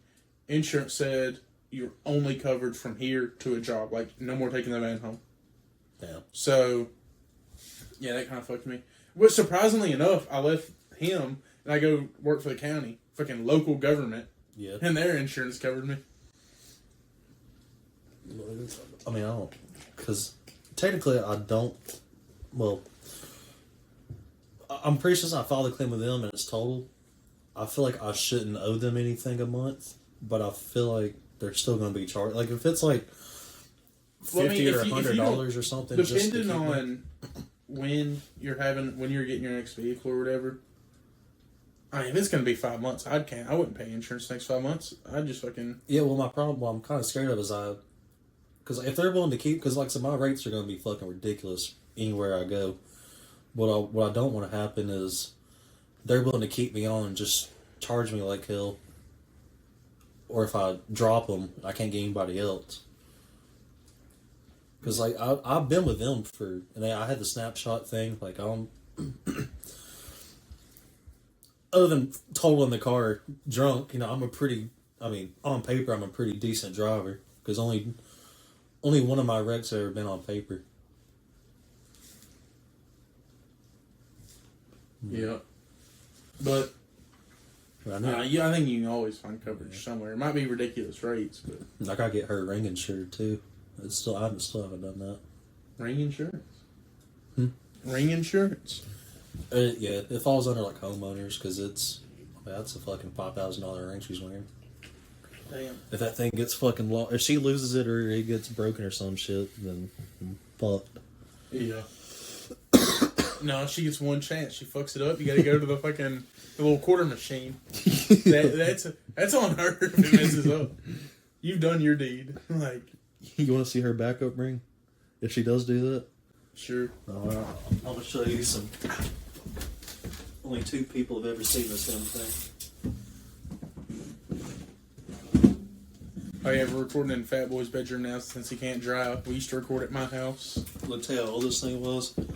insurance said you're only covered from here to a job. Like, no more taking the van home." Yeah. So, yeah, that kind of fucked me. But surprisingly enough, I left him and I go work for the county, fucking local government. Yeah. And their insurance covered me. I mean, I don't, because technically I don't. Well. I'm pretty sure I filed a claim with them and it's total. I feel like I shouldn't owe them anything a month, but I feel like they're still going to be charged. Like if it's like $50 or $100 or something, depending on when you're getting your next vehicle or whatever. I mean, if it's gonna be 5 months, I wouldn't pay insurance the next 5 months. I'd just fucking. Yeah, well, my problem, what I'm kind of scared of is because if they're willing to keep, because like I said, my rates are going to be fucking ridiculous anywhere I go. What I don't want to happen is they're willing to keep me on and just charge me like hell. Or if I drop them, I can't get anybody else. Because like I've been with them I had the snapshot thing. Like other than totaling the car drunk, I'm on paper I'm a pretty decent driver. Because only one of my wrecks have ever been on paper. Yeah. But I think you can always find coverage somewhere. It might be ridiculous rates, but like I get her ring insured too. I haven't done that. Ring insurance. Ring insurance. Yeah, it falls under like homeowners because that's a fucking $5,000 ring she's wearing. Damn. If that thing gets fucking lost, if she loses it or it gets broken or some shit, then fucked. Yeah. No, she gets one chance. She fucks it up. You got to go to the little quarter machine. That's on her if it messes up. You've done your deed. Like, you want to see her backup ring? If she does do that, sure. I'm gonna show you some. Only 2 people have ever seen this damn thing. Oh yeah, we're recording in Fat Boy's bedroom now since he can't drive. We used to record at my house. Let's tell you how old this thing was. It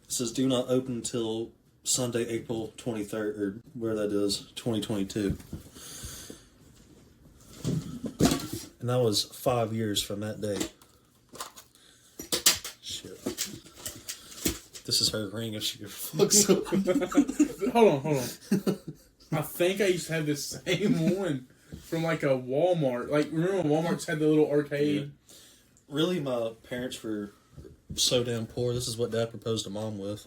says do not open until Sunday, April 23rd, or where that is, 2022. And that was 5 years from that day. Shit. This is her ring if she fucks up. Hold on. I think I used to have the same one from like a Walmart. Like, remember when Walmart's had the little arcade? Yeah. Really, my parents were so damn poor. This is what Dad proposed to Mom with.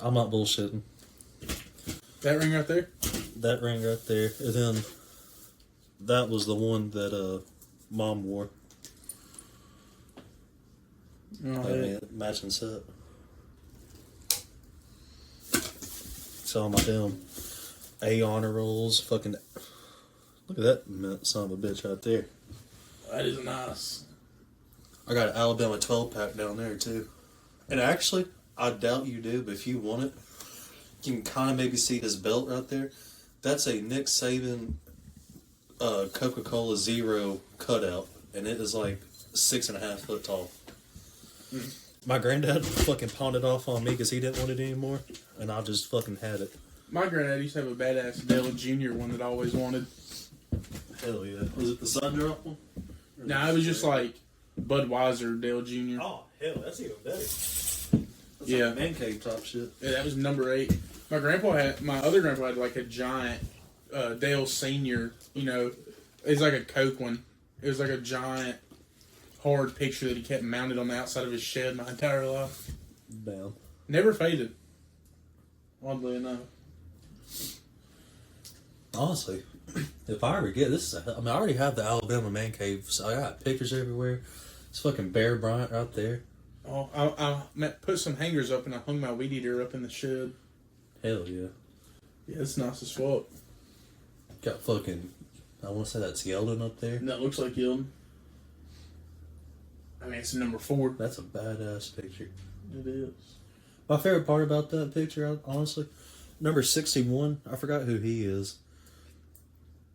I'm not bullshitting. That ring right there? That ring right there. And then that was the one that Mom wore. Oh, yeah. Matching set. So all my damn A honor rolls, fucking. Look at that son of a bitch right there. That is nice. I got an Alabama 12 pack down there too. And actually, I doubt you do, but if you want it, you can kind of maybe see this belt right there. That's a Nick Saban Coca-Cola Zero cutout, and it is like 6.5 foot tall. My granddad fucking pawned it off on me because he didn't want it anymore, and I just fucking had it. My granddad used to have a badass Dale Jr. one that I always wanted. Hell yeah. Was it the Sun Drop one? Nah, it was just like Budweiser Dale Jr. Oh, hell, that's even better. That's yeah. like man cave top shit. Yeah, that was number 8. My other grandpa had like a giant Dale Senior, it's like a Coke one. It was like a giant hard picture that he kept mounted on the outside of his shed my entire life. Damn. Never faded. Oddly enough. Honestly, if I ever get this, I already have the Alabama man cave, so I got pictures everywhere. It's fucking Bear Bryant right there. Oh, I put some hangers up and I hung my weed eater up in the shed. Hell yeah. Yeah, it's nice as fuck. Got fucking, I want to say that's Yeldon up there. And that looks like Yeldon. I mean, it's number 4. That's a badass picture. It is. My favorite part about that picture, honestly, number 61, I forgot who he is.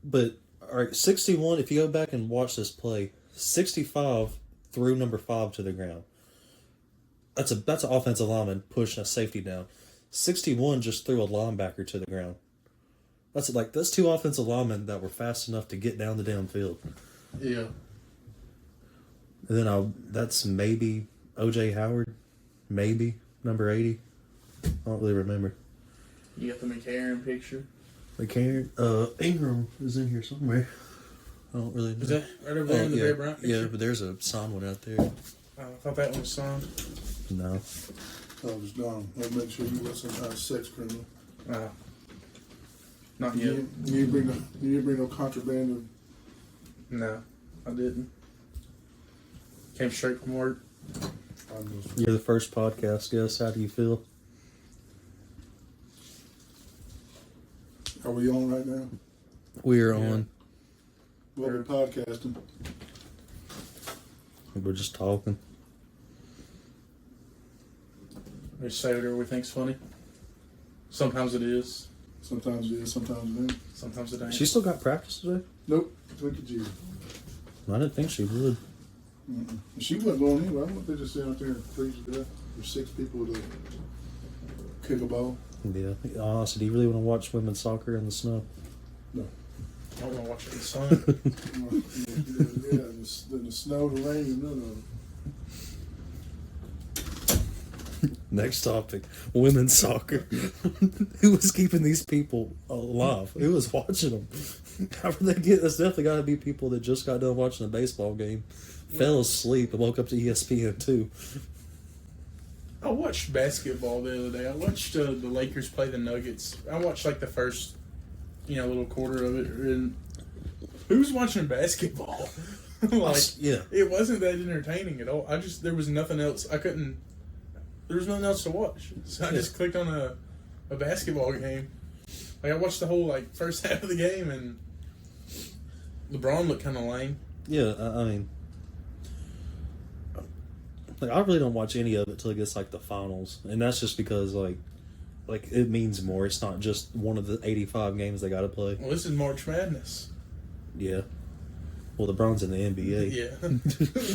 But, alright, 61, if you go back and watch this play, 65 threw number 5 to the ground. That's an offensive lineman pushing a safety down. 61 just threw a linebacker to the ground. That's 2 offensive linemen that were fast enough to get down the damn field. Yeah. And then that's maybe O.J. Howard, maybe number 80. I don't really remember. You got the McCarron picture. McCarron, Ingram is in here somewhere. I don't really know. Is that right over there in the Bear Bryant picture? Yeah, but there's a signed one out there. I thought that one was signed. No. I was gone. I'll make sure you wasn't a sex criminal. Not yet. You didn't bring no contraband. No, I didn't. Came straight from work. You're the first podcast guest. How do you feel? Are we on right now? We are on. Well, we're podcasting. We're just talking. We say whatever we think's funny. Sometimes it is. Sometimes it is, sometimes it ain't. Sometimes it ain't. She still got practice today? Nope. Look at you. I didn't think she would. Mm-mm. She wasn't going anywhere. I don't know if they just sit out there and freeze to death. There's 6 people to kick a ball. Yeah. Honestly, do you really want to watch women's soccer in the snow? No. I don't want to watch it in the sun. Yeah, in the snow, the rain, none of it. Next topic. Women's soccer. Who was keeping these people alive? Who was watching them? However they get, that's definitely got to be people that just got done watching a baseball game, fell asleep, and woke up to ESPN 2. I watched basketball the other day. I watched the Lakers play the Nuggets. I watched like the first, little quarter of it. And who's watching basketball? Yeah. It wasn't that entertaining at all. There was nothing else. There was nothing else to watch. So I just clicked on a basketball game. Like I watched the whole first half of the game, and LeBron looked kind of lame. Yeah, I mean, I really don't watch any of it till it gets the finals, and that's just because like it means more. It's not just one of the 85 games they got to play. Well, this is March Madness. Yeah. Well, LeBron's in the NBA. Yeah,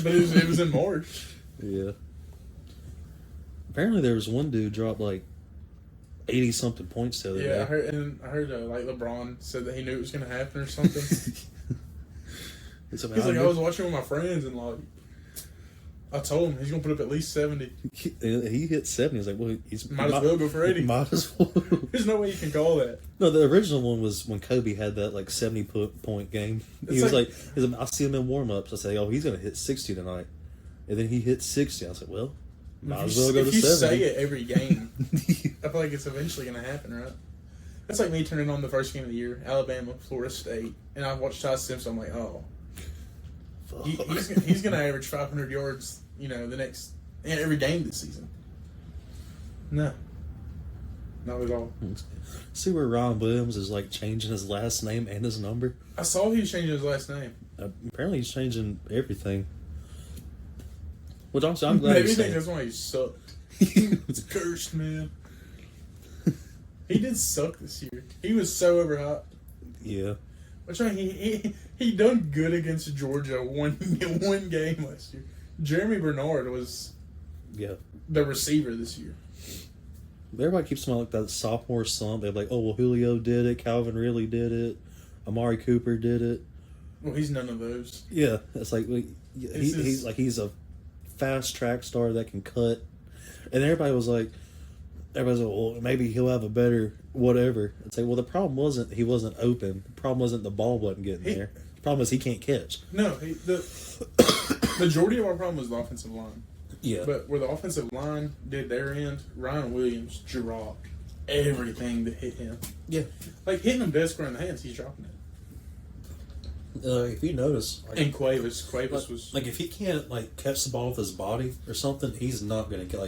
but it was in March. Yeah. Apparently, there was one dude dropped 80 something points the other day. Yeah, I heard LeBron said that he knew it was going to happen or something. He's I was watching with my friends and I told him he's going to put up at least 70. He hit 70. He was like, well, might as well go for 80. Might as well. There's no way you can call that. No, the original one was when Kobe had that 70-point game. He was like, I see him in warm ups. I say, oh, he's going to hit 60 tonight, and then he hit 60. I was like, well, might as well go to 70. If you say it every game, I feel like it's eventually going to happen, right? That's like me turning on the first game of the year, Alabama, Florida State, and I watched Ty Simpson. I'm like, oh, he's going to average 500 yards, every game this season. No, not at all. See where Ron Williams is changing his last name and his number? I saw he was changing his last name. Apparently, he's changing everything. Which I'm glad. Maybe that's why he sucked. It's cursed, man. He did suck this year. He was so overhyped. Yeah. What's right? He done good against Georgia one game last year. Jeremy Bernard was the receiver this year. Everybody keeps talking that sophomore slump. They're like, oh, well, Julio did it. Calvin Ridley did it. Amari Cooper did it. Well, he's none of those. Yeah. It's he's a fast track star that can cut. And everybody was like, well, maybe he'll have a better whatever. It's like, well, the problem wasn't he wasn't open. The problem wasn't the ball wasn't getting there. The problem is he can't catch. No, the majority of our problem was the offensive line. Yeah. But where the offensive line did their end, Ryan Williams dropped everything that hit him. Yeah. Hitting him dead square in the hands, he's dropping it. If you notice, and Cuevas was if he can't catch the ball with his body or something, he's not gonna get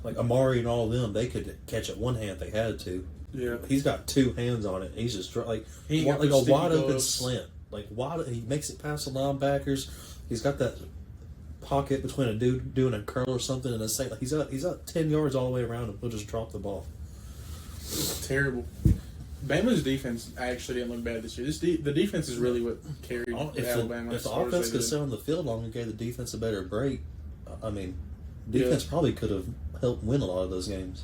like Amari and all of them. They could catch it one hand if they had to. Yeah, he's got 2 hands on it. He's just a wide open slant. He makes it past the linebackers. He's got that pocket between a dude doing a curl or something, and it's he's got 10 yards all the way around him. He'll just drop the ball. It's terrible. Bama's defense actually didn't look bad this year. The defense is really what carried Alabama. If the offense could sit on the field longer and gave the defense a better break, I mean, defense probably could have helped win a lot of those games.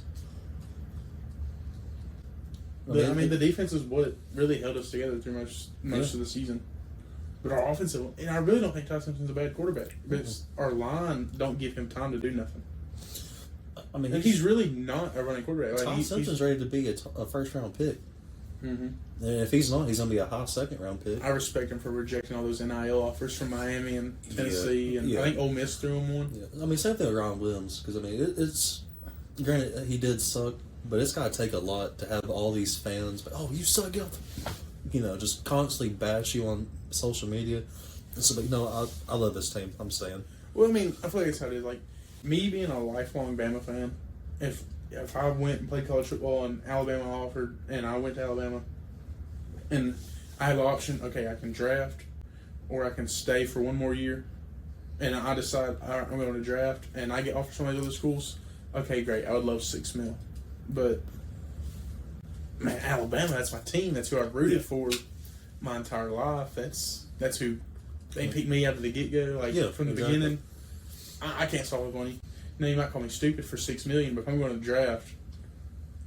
The defense is what really held us together through most of the season. But our offensive, and I really don't think Ty Simpson's a bad quarterback. Because our line don't give him time to do nothing. I mean, he's really not a running quarterback. Ty Simpson's ready to be a first-round pick. Mm-hmm. And if he's not, he's going to be a high second-round pick. I respect him for rejecting all those NIL offers from Miami and Tennessee, and I think Ole Miss threw him one. Yeah. I mean, same thing with Ron Williams, because, I mean, it's granted, he did suck, but it's got to take a lot to have all these fans, you suck, just constantly bash you on social media. So, I love this team, I'm saying. Well, I mean, I feel like it's how it is. Like, me being a lifelong Bama fan, if I went and played college football and Alabama offered, and I went to Alabama, and I have the option, okay, I can draft, or I can stay for one more year, and I decide, all right, I'm going to draft, and I get offered some of those other schools, okay, great, I would love $6 million. But, man, Alabama, that's my team. That's who I've rooted for my entire life. That's who they picked me out of the get-go, from the beginning. I can't solve it money. Now, you might call me stupid for $6 million, but if I'm going to draft,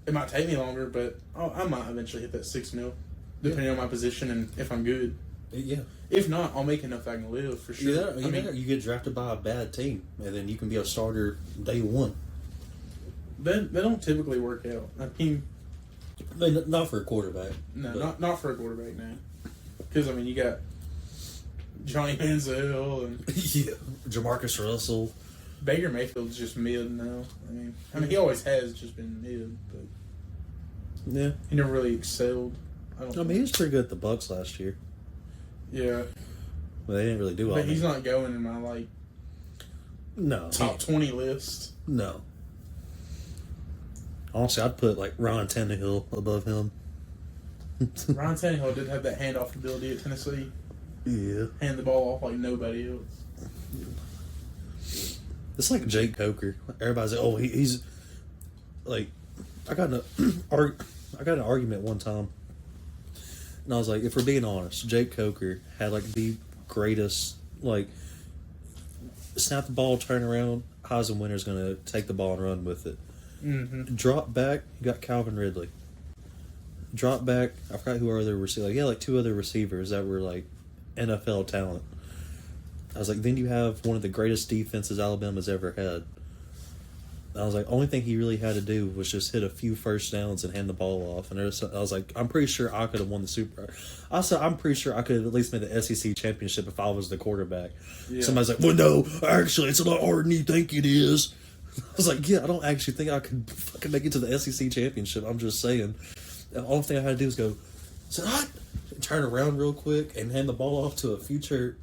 it might take me longer, but I might eventually hit that $6 million, depending on my position and if I'm good. Yeah. If not, I'll make enough I can live for sure. You get drafted by a bad team, and then you can be a starter day one. They don't typically work out. I mean, not for a quarterback. No, not for a quarterback now. Because you got Johnny Manziel and Jamarcus Russell. Baker Mayfield's just mid now. I mean he always has just been mid, but he never really excelled. He was pretty good at the Bucks last year. Yeah, but they didn't really do all. But he's not going in my top 20 list. No. Honestly, I'd put Ryan Tannehill above him. Ryan Tannehill did have that handoff ability at Tennessee. Yeah. Hand the ball off like nobody else. It's like Jake Coker. Everybody's like, "Oh, he's like." I got an argument one time, and I was like, "If we're being honest, Jake Coker had the greatest snap the ball, turn around, Heisman winner's going to take the ball and run with it." Mm-hmm. Drop back, you got Calvin Ridley. Drop back, I forgot who our other receiver. Two other receivers that were NFL talent. I was like, then you have one of the greatest defenses Alabama's ever had. I was like, only thing he really had to do was just hit a few first downs and hand the ball off. And I was like, I'm pretty sure I could have won the Super. I said, I'm pretty sure I could have at least made the SEC championship if I was the quarterback. Yeah. Somebody's like, well, no, actually, it's a lot harder than you think it is. I was like, yeah, I don't actually think I could fucking make it to the SEC championship. I'm just saying. The only thing I had to do was go, turn around real quick and hand the ball off to a future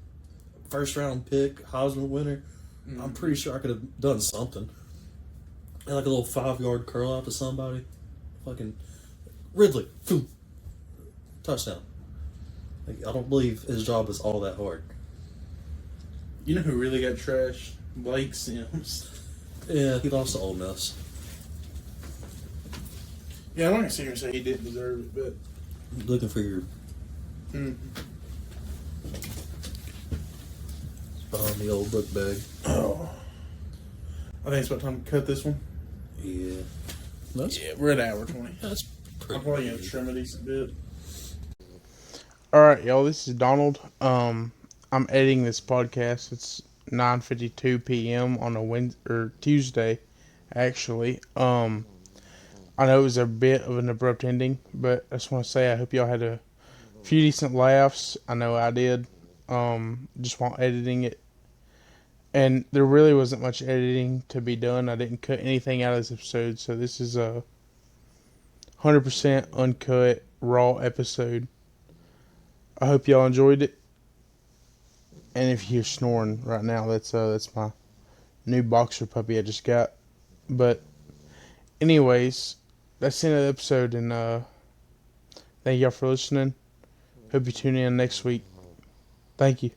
first round pick, Heisman winner. Mm-hmm. I'm pretty sure I could have done something. And a little 5-yard curl out to somebody. Fucking Ridley. Boom. Touchdown. I don't believe his job is all that hard. You know who really got trashed? Blake Sims. Yeah, he lost to Ole Miss. Yeah, I'm not going to sit here and say he didn't deserve it, but... Looking for your... Behind the old book bag. Oh. I think it's about time to cut this one. Yeah. We're at hour 20. That's pretty I'm probably going to trim a decent bit. Alright, y'all, this is Donald. I'm editing this podcast. It's 9:52 p.m. on a Tuesday, actually. I know it was a bit of an abrupt ending, but I just want to say I hope y'all had a few decent laughs. I know I did. Just while editing it. And there really wasn't much editing to be done. I didn't cut anything out of this episode, so this is a 100% uncut, raw episode. I hope y'all enjoyed it. And if you hear snoring right now, that's my new boxer puppy I just got. But anyways, that's the end of the episode, and thank y'all for listening. Hope you tune in next week. Thank you.